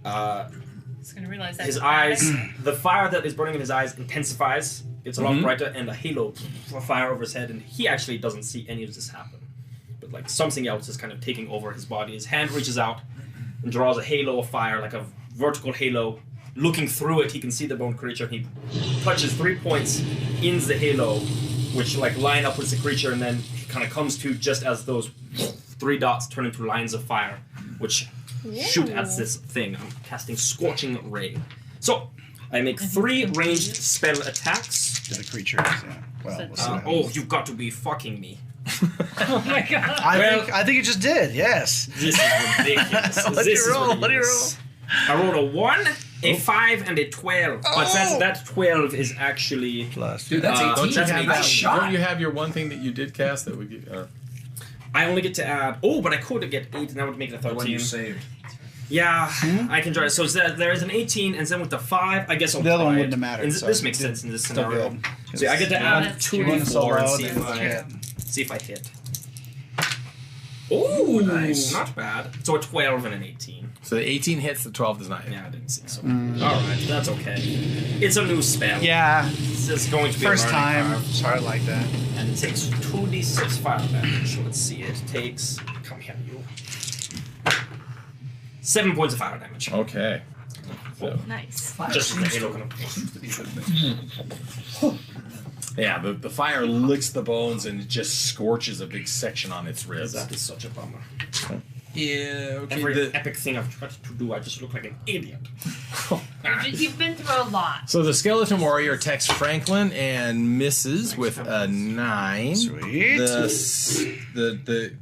He's going to realize that his eyes, the fire that is burning in his eyes intensifies. It's a lot brighter, and a halo of fire over his head, and he actually doesn't see any of this happen. But like something else is kind of taking over his body. His hand reaches out and draws a halo of fire, like a vertical halo. Looking through it, he can see the bone creature, and he punches 3 points into the halo, which like line up with the creature, and then he kind of comes to just as those 3 dots turn into lines of fire, which shoot at this thing. I'm casting Scorching Ray. So I make 3 ranged spell attacks. To the creatures, yeah. Well, we'll see. Oh, you've got to be fucking me. Oh my god. I think it just did, yes. This is ridiculous. Let This you is roll, let you ridiculous. I rolled a 1, a 5, and a 12. But that 12 is actually... Plus. Dude, that's 18. that's Nice an 18. shot. Don't you have your one thing that you did cast that would give... I only get to add... Oh, but I could get 8, and that would make it a The one 13. you saved. Yeah, I can try it. So there is an 18, and then with the 5, I guess I'll The other try one it. wouldn't have mattered, And so this makes it sense in this still scenario. good. So I get to Yeah, add that's 2 true. d4 Solo, and that's see if I hit. Ooh, nice. Not bad. So a 12 and an 18. So the 18 hits, the 12 does not hit. Yeah, I didn't see so. Alright, that's okay. It's a new spell. Yeah, It's just going to be first a learning time. curve. It's hard like that. And it takes 2d6 fire damage. Let's see, it takes... Come here, you. 7 points of fire damage. Okay. So, Nice. Just the halo kind of... yeah, the fire licks the bones and it just scorches a big section on its ribs. That is such a bummer. Yeah, okay. Every epic thing I've tried to do, I just look like an idiot. You've been through a lot. So the skeleton warrior attacks Franklin and misses with a 9. Sweet. The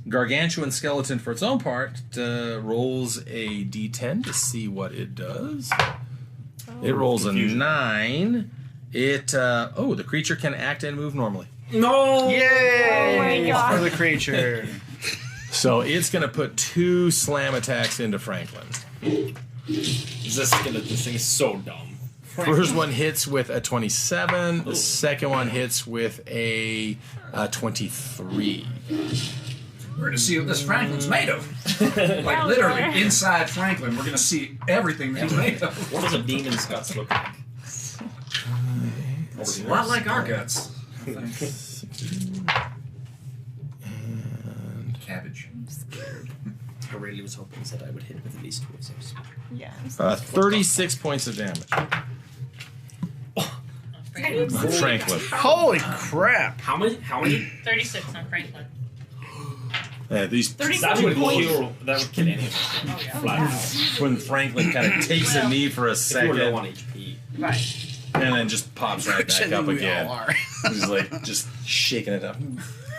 gargantuan skeleton, for its own part, rolls a d10 to see what it does. It rolls a 9. The creature can act and move normally. No! Yay! Oh my God. For the creature. So it's going to put 2 slam attacks into Franklin. This thing is so dumb. First one hits with a 27. The second one hits with a 23. We're going to see what this Franklin's made of. Like, literally, inside Franklin, we're going to see everything that he's made of. What does a demon's guts look like? It's a lot like our guts. And cabbage. I really was hoping that I would hit with at least 2 of those. Yeah. 36 points of damage. Franklin. Holy crap. How many? 36 on Franklin. These That would kill any of us. Oh, yeah. Flat out. when Franklin kind of takes a knee for a If you were low on second HP. Right. and then just pops right back up We again. all are. He's like just shaking it up.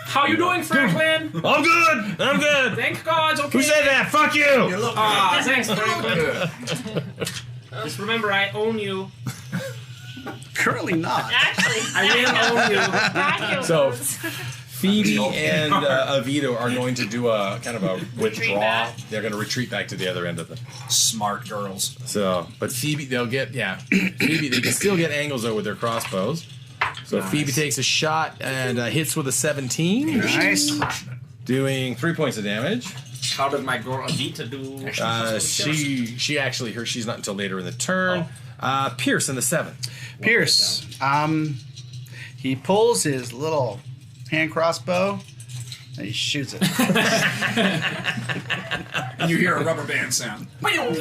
How you doing, Franklin? I'm good. I'm good. Thank God. Okay. Who said that? Fuck you. Ah, thanks, Franklin. Just remember, I own you. Currently not. Actually, I will own you. So Phoebe and Avito are going to do a kind of a withdraw. back. They're going to retreat back to the other end of the. Smart girls. So, but Phoebe, they'll get Phoebe, they can still get angles though with their crossbows. So Phoebe takes a shot and hits with a 17. Nice. Doing 3 points of damage. How did my girl Avita do? She actually she's not until later in the turn. Pierce in the 7. Pierce. He pulls his little hand crossbow and he shoots it. And you hear a rubber band sound. Let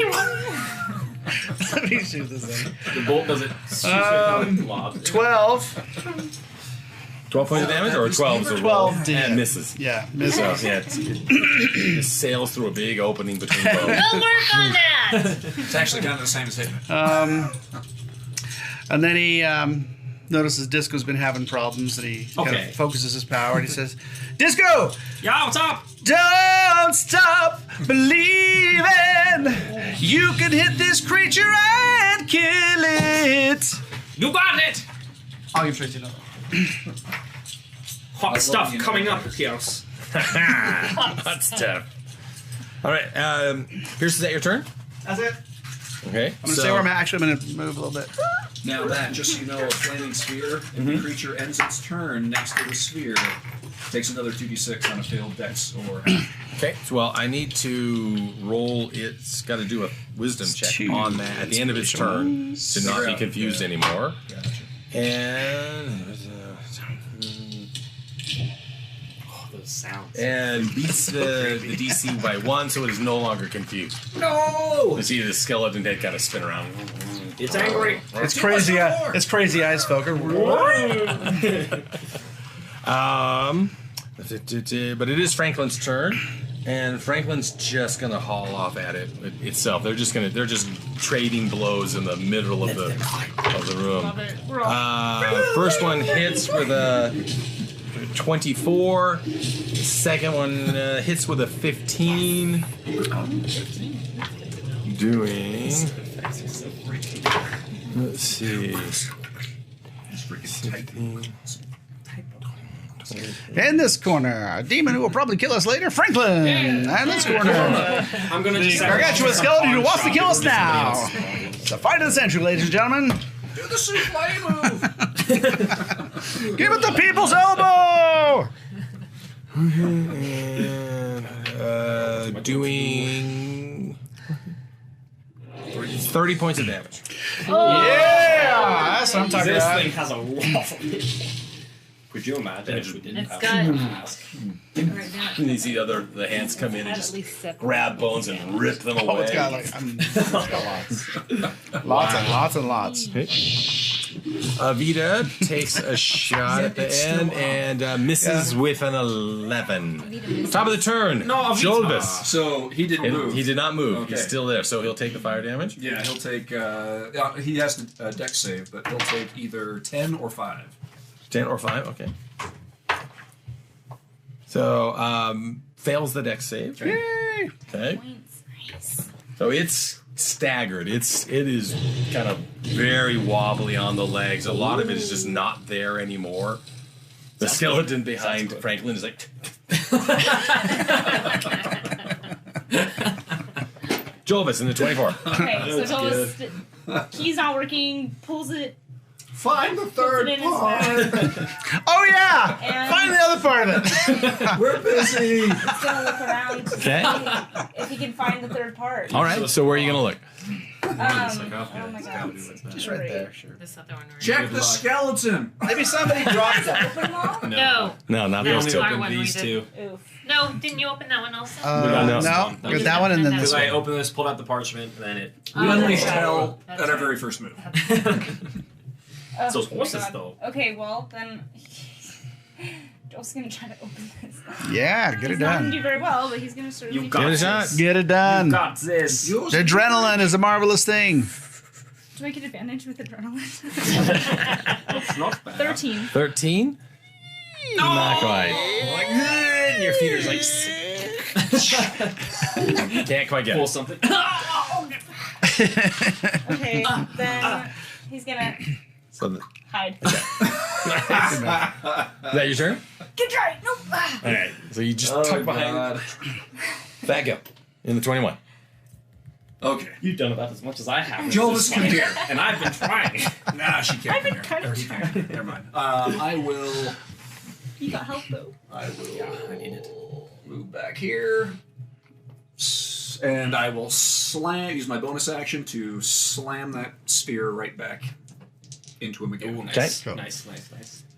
me shoot this thing. The bolt does it. 12. 12 points of damage, or 12 is a roll? 12 did. And misses. Yeah, So, misses. yeah, it sails through a big opening between both. We'll work on that. It's actually kind of the same as hitting it. And then he notices Disco's been having problems, and he kind Okay. of focuses his power, and he says, Disco! Yeah, what's up? Don't stop believing you can hit this creature and kill it. You got it. I'll give Tracy another. Hot stuff coming up here. Hot stuff. All right, Pierce, is that your turn? That's it. Okay. I'm gonna say where I'm at. Actually, I'm gonna move a little bit. Now that, just so you know, a flaming sphere, if the creature ends its turn next to the sphere, takes another 2d6 on a failed dex or Okay, so, well, I need to roll. It's got to do a wisdom check on that at the end of its turn to not be confused anymore. Gotcha. And Those sounds. and beats the DC by 1, so it is no longer confused. No! You see the skeleton head kind of spin around. It's angry. It's crazy. It's crazy eyes, Foker. But it is Franklin's turn, and Franklin's just gonna haul off at it itself. They're just trading blows in the middle of the room. First one hits with a 24. Second one hits with a 15. Doing. Let's see. 16. In this corner, a demon who will probably kill us later, Franklin. And this corner, I'm gonna just gargantuan skeleton who wants to kill us now. It's the fight of the century, ladies and gentlemen. do the souffle move. Give it the people's elbow. And doing 30 points of damage. Yeah, that's what I'm talking This about. thing has a lot of it. Could you imagine if we didn't It's have got- a mask? And you see the hands come in and At just least 7. grab bones and rip them away. Oh, it's got like lots and lots and lots. Avita takes a shot at the end and misses with an 11. Top of the turn. No, Avita. Jolvis. So he didn't move. He did not move. Okay. He's still there, so he'll take the fire damage. Yeah, he'll take. He has a dex save, but he'll take either 10 or 5. 10 or 5, okay. So, fails the dex save. Yay! Okay. Nice. So it's staggered. It is kind of very wobbly on the legs. A lot of it is just not there anymore. The skeleton behind Franklin is like. Jolvis in the 24. Okay, so Joel's he's not working, pulls it, Find the puts third it in his part. bag, Oh yeah! and Find the other part of it. We're busy. he's gonna look around to Okay. see if he can find the third part. All right, so where are you going to look? Oh my god. Just right there, sure. This other one. Check the skeleton. Maybe somebody dropped that. Open them all? No. No, not That those was two. our one we These did. two. Oof. No, didn't you open that one also? No. No, got that one and then this Because I one. opened this, pulled out the parchment, and then it. We unleashed that's hell right. at our very first move. Oh, Those my horses, God. though. Okay, well then, Joel's gonna try to open this. Yeah, get it He's not gonna done. do very well, but he's gonna certainly. You've got Give it a shot. this. Get it done. You've got this. The adrenaline is a marvelous thing. Do I get advantage with adrenaline? It's not bad. 13. 13? Not quite. And your feet are like. Can't quite get Pull it. something. Okay, then he's gonna So hide. is that your turn? Good try. Nope. All right. So you just Oh, tuck behind. God. Back up in the 21. Okay. You've done about as much as I have. Joel's come here. And I've been trying. Nah, she can't. I've been come kind here. of Or he can't. Never mind. I will. You got help though. I will. Yeah, I need it. Move back here. And I will use my bonus action to slam that spear right back into him again. Ooh, Okay. nice. Cool. Nice.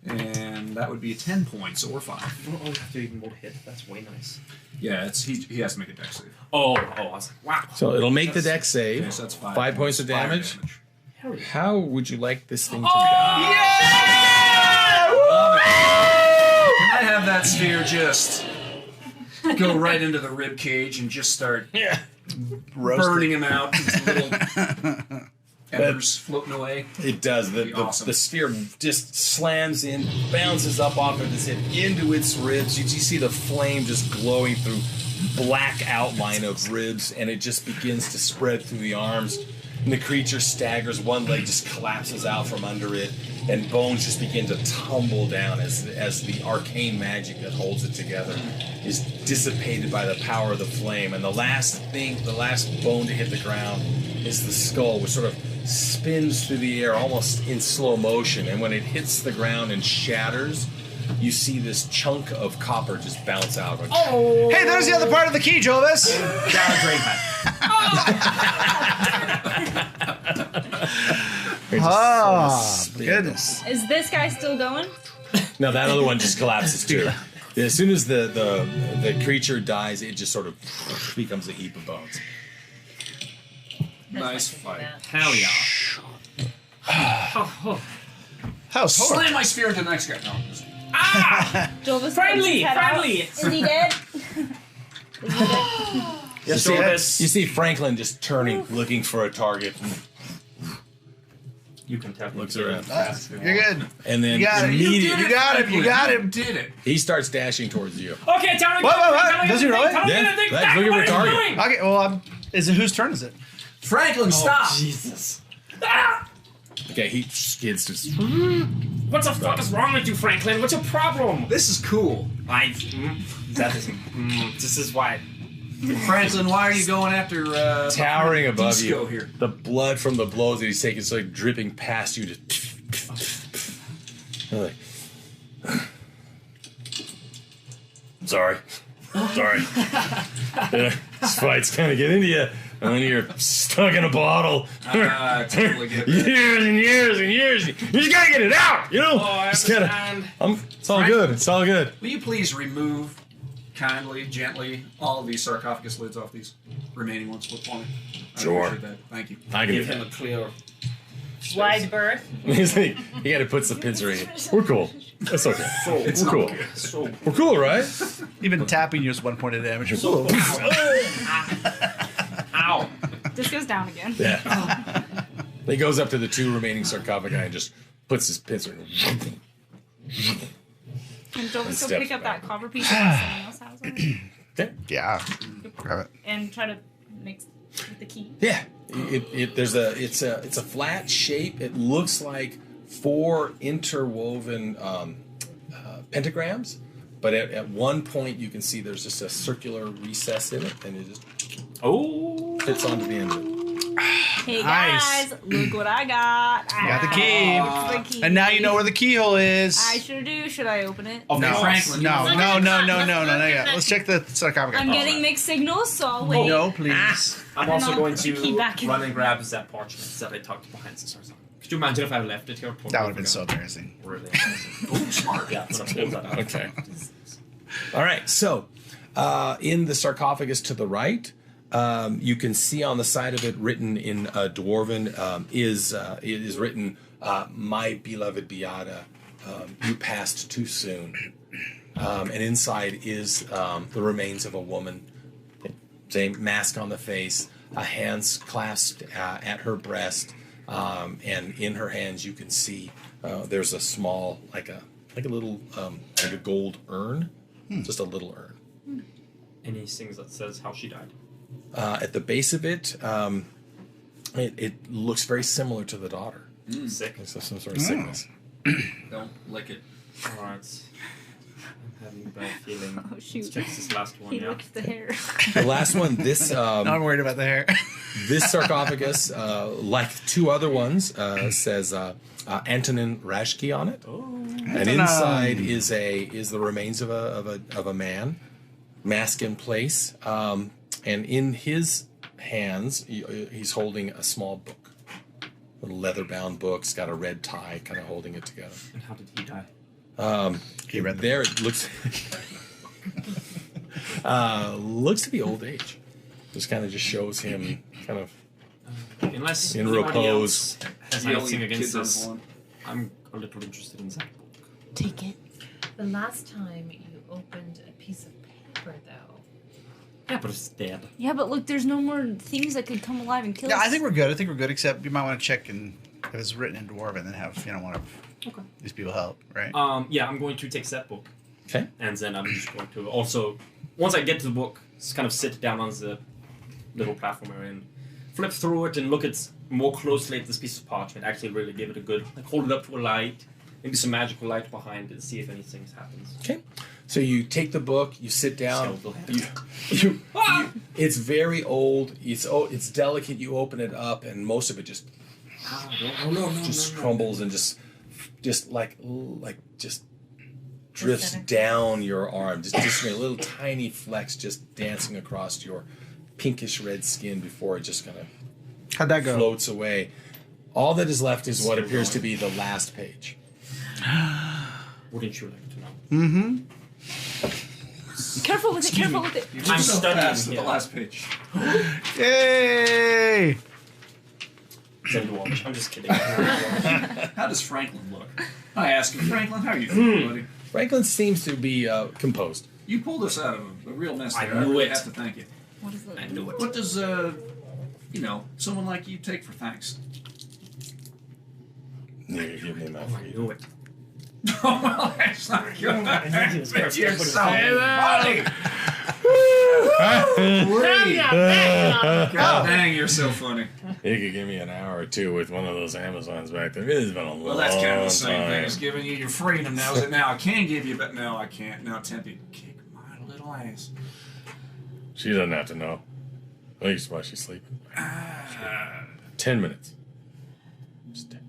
And that would be 10 points or 5. Oh, you have to even roll to hit. That's way nice. Yeah, he has to make a dex save. Oh, I was like, wow. So it'll make the dex save. Okay, so that's 5. 5 points of damage. 5 damage. How would you like this thing to Oh! die? Yeah! sphere just go right into the rib cage and just start burning him out. These little embers floating away. It does. The sphere just slams in, bounces up off of his head into its ribs. You see the flame just glowing through black outline of ribs, and it just begins to spread through the arms. And the creature staggers, one leg just collapses out from under it, and bones just begin to tumble down as the arcane magic that holds it together is dissipated by the power of the flame. And the last bone to hit the ground is the skull, which sort of spins through the air almost in slow motion. And when it hits the ground and shatters, you see this chunk of copper just bounce out. Oh! Hey, there's the other part of the key, Jovis. Oh, goodness. Is this guy still going? No, that other one just collapses too. As soon as the creature dies, it just sort of becomes a heap of bones. Nice fight. Hell yeah. How's Slam my spear into the next guy. No. Jovis Friendly! Is he dead? Yes, you see Franklin just turning, looking for a target. You can tap. Looks around. You're good. And then You got it. immediately, You got him. You got him. Did it. he starts dashing towards you. Okay, tell me. What? Does he really? Yeah, that's looking for a target. Okay, well, whose turn is it? Franklin, stop! Jesus. Okay, he skids to. What the fuck is wrong with you, Franklin? What's your problem? This is cool. This is why. Franklin, why are you going after Towering above Disco you, here? the blood from the blows that he's taking is like dripping past you. You're like, sorry. Yeah, this fight's kind of getting into you, and then you're stuck in a bottle. Totally get that. Years and years and years. You just gotta get it out, you know. I Just gotta- understand. it's all good. It's all good. Will you please remove, kindly, gently, all of these sarcophagus lids off these remaining ones for me? I Sure. appreciate that. Thank you. I can do Give him that. a clear. Wide berth. He's like, you gotta put some pincer in. We're cool. That's okay. It's We're cool. okay. So We're cool, right? Even tapping you is 1 point of damage. You're cool. ow. This goes down again. Yeah. He goes up to the two remaining sarcophagi and just puts his pincer in. And Jovis Steps go pick up back. that copper piece that someone else has on it Yeah. Grab it. and try to mix with the key. Yeah. It's a flat shape. It looks like 4 interwoven pentagrams, but at one point you can see there's just a circular recess in it, and it just fits onto the end of it. Hey Nice. guys, look what I got. You got the key. It's the key. And now you know where the keyhole is. I sure do. Should I open it? Okay, No, Franklin. no. Yeah. Let's check the sarcophagus. I'm getting mixed signals, so I'll wait. No, please. I'm also I'll going put the key to back in. run and grab that parchment that I tucked behind the source. Could you imagine if I left it here? That would have been so embarrassing. Really? Oh, smart. Yeah, I'm gonna pull that out. Okay. All right. So, in the sarcophagus to the right, you can see on the side of it written in Dwarven it is written, "My beloved Beata, you passed too soon." And inside is the remains of a woman, same mask on the face, hands clasped at her breast, and in her hands you can see there's a small like a little like a gold urn, just a little urn. Any things that says how she died? At the base of it, it looks very similar to the daughter. Sick. It's some sort of sickness. Don't lick it. Alright. I'm having a bad feeling. Oh shoot. Let's check this last one, He yeah? licked the hair. The last one, this No, I'm worried about the hair. this sarcophagus, like 2 other ones, says Antonin Rashki on it, and inside is the remains of a man, mask in place, and in his hands he's holding a small book, a leather-bound book. It's got a red tie, kind of holding it together. And how did he die? He read there. It looks looks to be old age. Just kind of just shows him kind of Unless in anybody repose. else has The only anything against kids on us, one. I'm a little interested in that book. Take it. The last time you opened a piece of paper, though. Yeah, but it's dead. Yeah, but look, there's no more things that could come alive and kill Yeah, us. I think we're good. Except you might want to check and if it's written in Dwarven, then have one of these people help, right? Yeah, I'm going to take that book. Okay. And then I'm just going to also, once I get to the book, just kind of sit down on the little platform area and flip through it and look at more closely at this piece of parchment. Actually, really give it a good, hold it up to a light, maybe some magical light behind it, see if anything happens. Okay. So you take the book, you sit down. Skeletal hand. It's very old. It's delicate. You open it up, and most of it just crumbles and just drifts down your arm. Just a little tiny flecks just dancing across your pinkish red skin before it just kind of How'd that go? Floats away. All that is left is what appears to be the last page. Wouldn't you like to know? Mm-hmm. Careful with it, careful with it. I'm studying the last page. Yay! I'm just kidding. How does Franklin look? I ask him, Franklin, how are you feeling, buddy? Franklin seems to be composed. You pulled us out of a real mess there. I knew really it. have to thank you. What is it? I knew it. What does, someone like you take for thanks? You give me my I knew it. Oh, well, that's not good. But you're so funny. God dang, you're so funny. You could give me an hour or two with one of those Amazons back there. It has been a long time. Well, that's kind of the same thing as giving you your freedom now. Is it now? I can give you, but no, I can't. Now attempt to kick my little ass. She doesn't have to know. I think it's why she's sleeping. 10 minutes.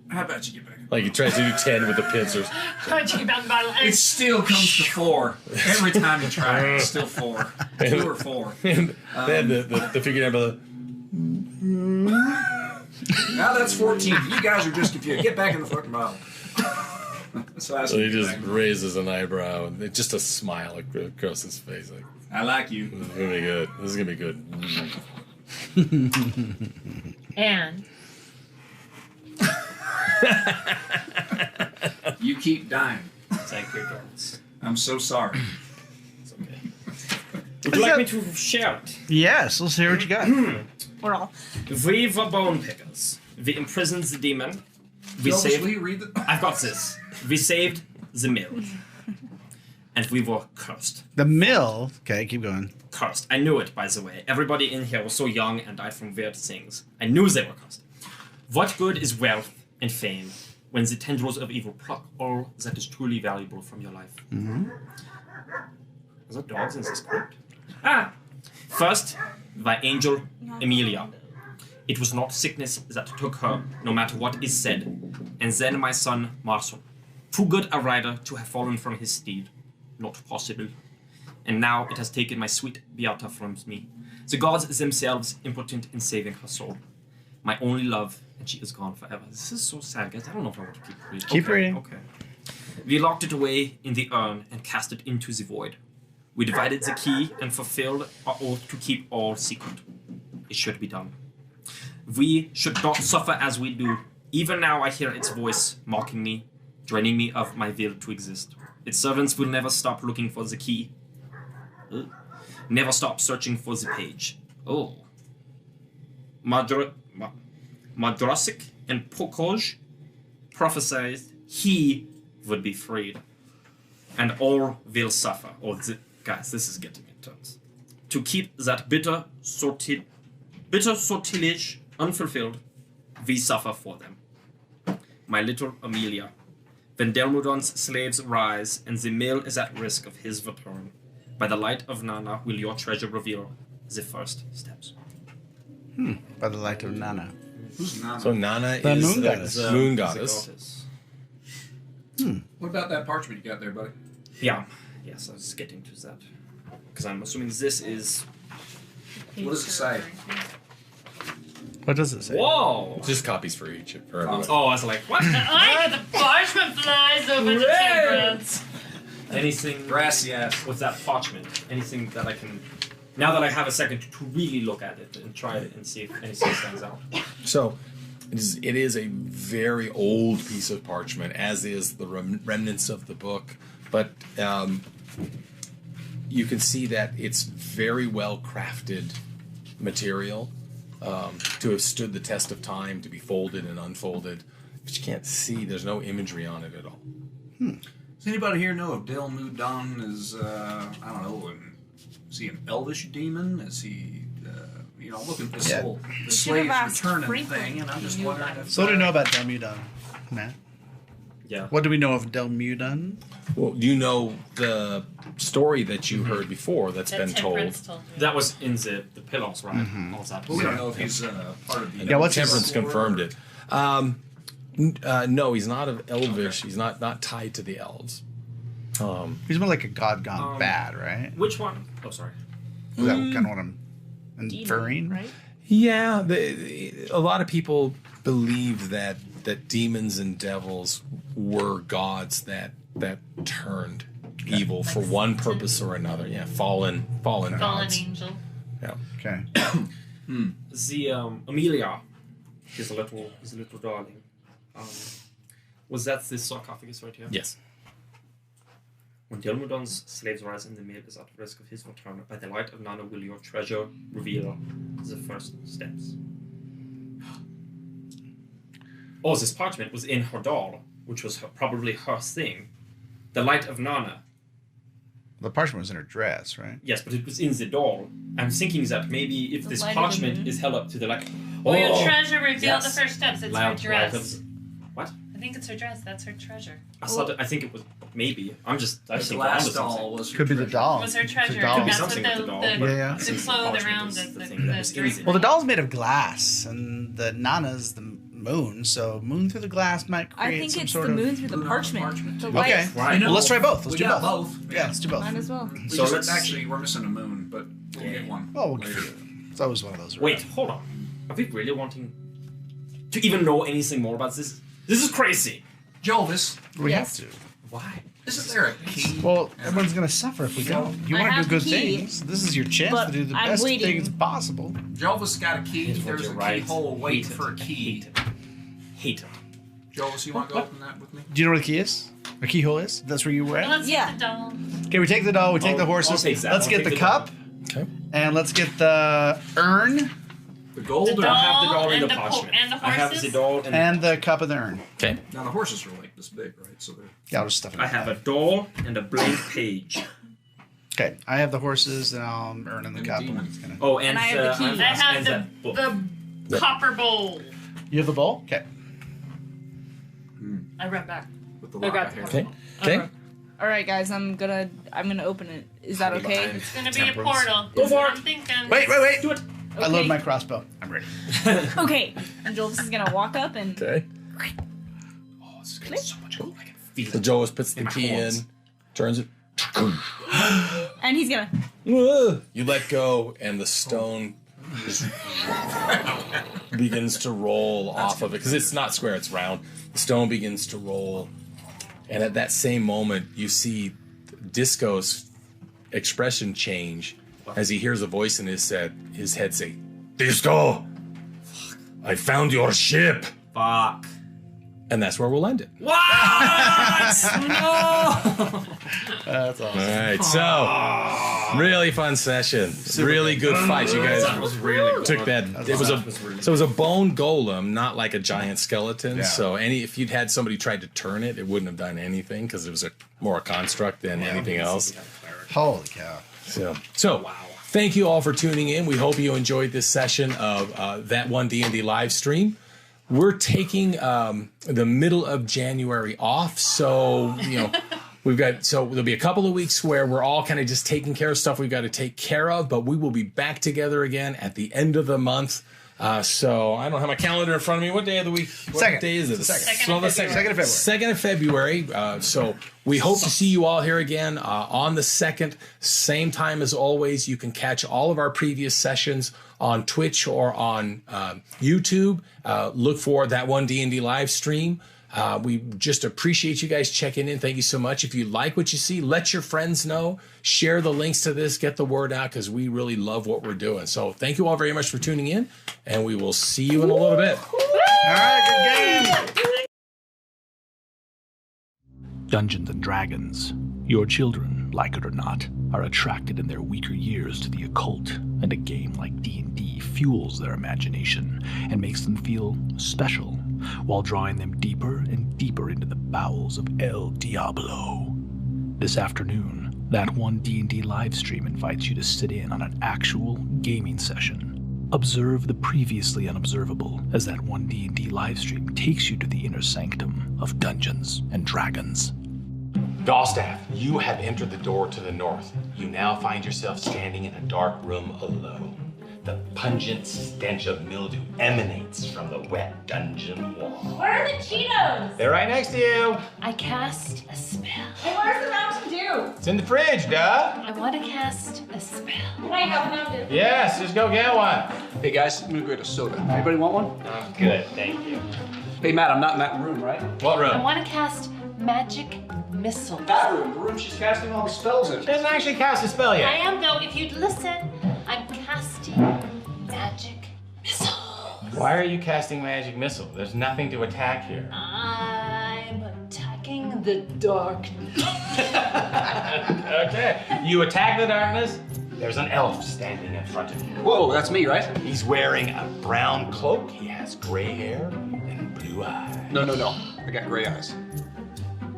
How about you get back? Like he tries to do 10 with the pincers. It still comes to 4. Every time you try it, it's still 4. 2 or 4. And then the figure number. Now that's 14. You guys are just confused. Get back in the fucking bottle. So he just raises an eyebrow and just a smile across his face. Like, I like you. This is gonna be good. This is gonna be good. And you keep dying. Thank you, Dorms. I'm so sorry. It's okay. Would you like me to share it? Yes, let's hear what you got. We're all. We were bone pickers. We imprisoned the demon. We Joe, saved. will you read the... I've got this. We saved the mill. And we were cursed. The mill. Okay, keep going. Cursed. I knew it, by the way. Everybody in here was so young and died from weird things. I knew they were cursed. What good is wealth and fame when the tendrils of evil pluck all that is truly valuable from your life? Mm-hmm. Is there dogs in this crypt? First, by angel Emilia. It was not sickness that took her, no matter what is said. And then my son Marson. Too good a rider to have fallen from his steed. Not possible. And now it has taken my sweet Beata from me. The gods themselves impotent in saving her soul. My only love, and she is gone forever. This is so sad, guys. I don't know if I want to keep reading. Keep reading. Okay. We locked it away in the urn and cast it into the void. We divided the key and fulfilled our oath to keep all secret. It should be done. We should not suffer as we do. Even now I hear its voice mocking me, draining me of my will to exist. Its servants will never stop looking for the key. Never stop searching for the page. Oh. Madrasik and Pokoj prophesied he would be freed. And all will suffer. Guys, this is getting intense. To keep that bitter sortilege unfulfilled, we suffer for them. My little Amelia. When Delmudon's slaves rise, and the mill is at risk of his return, by the light of Nana will your treasure reveal the first steps. By the light of Nana. Who's Nana? So Nana The is moon goddess. the moon goddess. What about that parchment you got there, buddy? Yeah. Yes, I was getting to that. Because I'm assuming this is... What does it say? What does it say? Whoa! Just copies for each. For everybody. Oh, I was like, what? I the parchment flies over the temperance. Anything... Brassy ass. With that parchment. Anything that I can... Now that I have a second to really look at it and try it and see if anything stands out. So, it is a very old piece of parchment, as is the remnants of the book. But you can see that it's very well crafted material to have stood the test of time, to be folded and unfolded. But you can't see, there's no imagery on it at all. Does anybody here know if Del Mudan is, I don't know, is he an elvish demon? Is he, looking at this whole the slaves returning thing, and I'm just wondering if... So what do we know about Delmudan, Matt? Yeah. What do we know of Delmudan? Well, you know the story that you heard before that's been told. That was in the pillars, right? Mm-hmm. All that. We don't know if he's part of the... Yeah, what's Temperance confirmed it. No, he's not of elvish. He's not tied to the elves. He's more like a god gone bad, right? Which one? Oh, sorry. Is that kind of what I'm inferring? Right? Yeah, a lot of people believe that demons and devils were gods that turned evil for one purpose or another. Yeah, fallen gods. Angel. Yeah. Okay. The Amelia, his little darling. Was that this sarcophagus right here? Yes. When Delmudan's slaves rise in the mill is at risk of his return, by the light of Nana will your treasure reveal the first steps. Oh, this parchment was in her doll, which was probably her thing. The light of Nana. The parchment was in her dress, right? Yes, but it was in the doll. I'm thinking that maybe if this parchment is held up to the light... Well, your treasure revealed the first steps. It's her dress. What? I think it's her dress. That's her treasure. I think it was maybe. I think last doll was could be the doll. It was her treasure. The doll. Could be That's what something with the doll. the cloth around the drapery. Well, the doll's made of glass, and the Nana's the moon, so moon through the glass might create I think some it's sort the of... moon through the parchment. The Okay. light. Right. Well, let's try both. Let's We do got both. both. Yeah, let's do both. Mine as well. So let's- actually, we're missing a moon, but we'll get one. Well, we'll later. it's always one of those. Wait, hold on. Are we really wanting to even know anything more about this? This is crazy. Jovis, We Yes. have to. Why? isn't there a key? Well, everyone's going to suffer if we don't. You I want to have do good the key, things. This is your chance but to do the I'm best waiting. things possible. Jovis got a key. There's a keyhole waiting for a key. Hate it. Jovis, you want to go open that with me? Do you know where the key is? The keyhole is? That's where you were at? Let's Yeah. get the doll. Okay, we take the doll, we take the horses. I'll take that. Let's I'll get take the the cup, Okay. and let's get the urn, The gold The or I have the doll doll and the and the parchment. and the I have horses? the doll and the cup of the urn. Okay. now the horses are like this big, right? So they're Yeah, I'll just stuff it. I in have a there. doll and a blank page. Okay, I have the horses, and I'll urn in the And cup. demon. and it's gonna... Oh, and I have the key. and I have that book. the copper bowl. You have the bowl? Okay. I run back. with the I lock got I have. Okay. Okay. All right, guys, I'm gonna open it. Is that okay? It's gonna be a portal. Go for I'm thinking. Wait. Do it. I load Okay. my crossbow. I'm ready. Okay. And Jovis is gonna walk up and Okay. Oh, this is gonna be so much gold. I can feel So it. Joas puts the my key in, horns. turns it. and he's gonna. You let go, and the stone just begins to roll off of it because it's not square; it's round. The stone begins to roll, and at that same moment, you see Disco's expression change as he hears a voice in his head say, "Disco, I found your ship," Fuck. and that's where we'll end it. What? No. That's awesome. All right, so really fun session, really good fight. You guys That was really good. took that. It was a bone golem, not like a giant skeleton. Yeah. So if you'd had somebody tried to turn it, it wouldn't have done anything because it was more a construct than anything else. Holy cow. So thank you all for tuning in. We hope you enjoyed this session of that one D&D live stream. We're taking the middle of January off, so there'll be a couple of weeks where we're all kind of just taking care of stuff we've got to take care of, but we will be back together again at the end of the month. So I don't have my calendar in front of me. What day of the week? What Second. day is it? Second So the Second of February. 2nd of February. So we hope to see you all here again on the 2nd. Same time as always. You can catch all of our previous sessions on Twitch or on YouTube. Look for that one D&D live stream. We just appreciate you guys checking in. Thank you so much. If you like what you see, let your friends know. Share the links to this. Get the word out because we really love what we're doing. So thank you all very much for tuning in, and we will see you in a little bit. All right, good game. Dungeons and Dragons. Your children, like it or not, are attracted in their weaker years to the occult, and a game like D&D fuels their imagination and makes them feel special, while drawing them deeper and deeper into the bowels of El Diablo. This afternoon, That One D&D Livestream invites you to sit in on an actual gaming session. Observe the previously unobservable as That One D&D Livestream takes you to the inner sanctum of Dungeons and Dragons. Falstaff, you have entered the door to the north. You now find yourself standing in a dark room alone. The pungent stench of mildew emanates from the wet dungeon wall. Where are the Cheetos? They're right next to you. I cast a spell. Hey, where's the Mountain Dew? It's in the fridge, duh. I want to cast a spell. Can I have a Mountain Dew? Yes, just go get one. Hey guys, I'm gonna go get a soda. Anybody want one? I'm good, thank you. Hey Matt, I'm not in that room, right? What I room? want to cast magic missiles. That room, the room she's casting all the spells in. She hasn't actually cast a spell I yet. am, though, if you'd listen. I'm casting magic missile. Why are you casting magic missile? There's nothing to attack here. I'm attacking the darkness. Okay. You attack the darkness. There's an elf standing in front of you. Whoa, that's me, right? He's wearing a brown cloak. He has gray hair and blue eyes. No. I got gray eyes.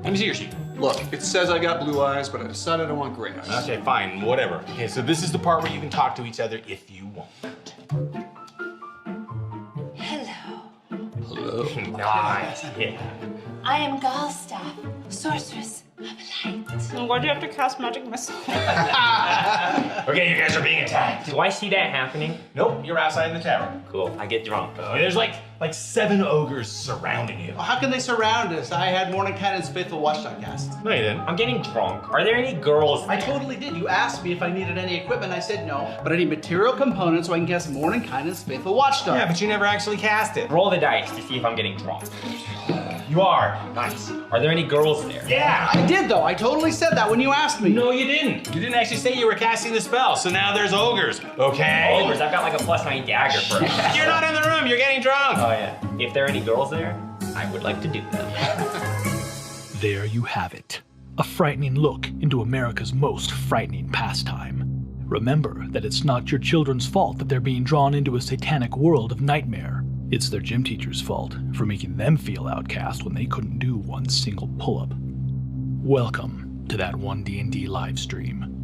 Let me see your sheet. Look, it says I got blue eyes, but I decided I want gray eyes. Okay, fine, whatever. Okay, so this is the part where you can talk to each other if you want. Hello. Hello. Nice. Yeah. I am Galstaff, sorceress of light. Why do you have to cast magic missile? Okay, you guys are being attacked. Do I see that happening? Nope, you're outside in the tavern. Cool. I get drunk. There's like 7 ogres surrounding you. Well, how can they surround us? I had Mordenkainen's Faithful Watchdog cast. No, you didn't. I'm getting drunk. Are there any girls I there? totally did. You asked me if I needed any equipment. I said no, but I need material components so I can cast Mordenkainen's Faithful Watchdog. Yeah, but you never actually cast it. Roll the dice to see if I'm getting drunk. You are. Nice. Are there any girls there? Yeah. I did though. I totally said that when you asked me. No, you didn't. You didn't actually say you were casting the spell, so now there's ogres. Okay. Ogres, I've got like a +9 dagger for it. You're not in the room. You're getting drunk. Oh yeah. If there are any girls there, I would like to do them. There you have it. A frightening look into America's most frightening pastime. Remember that it's not your children's fault that they're being drawn into a satanic world of nightmare. It's their gym teacher's fault for making them feel outcast when they couldn't do one single pull-up. Welcome to That One D&D Livestream.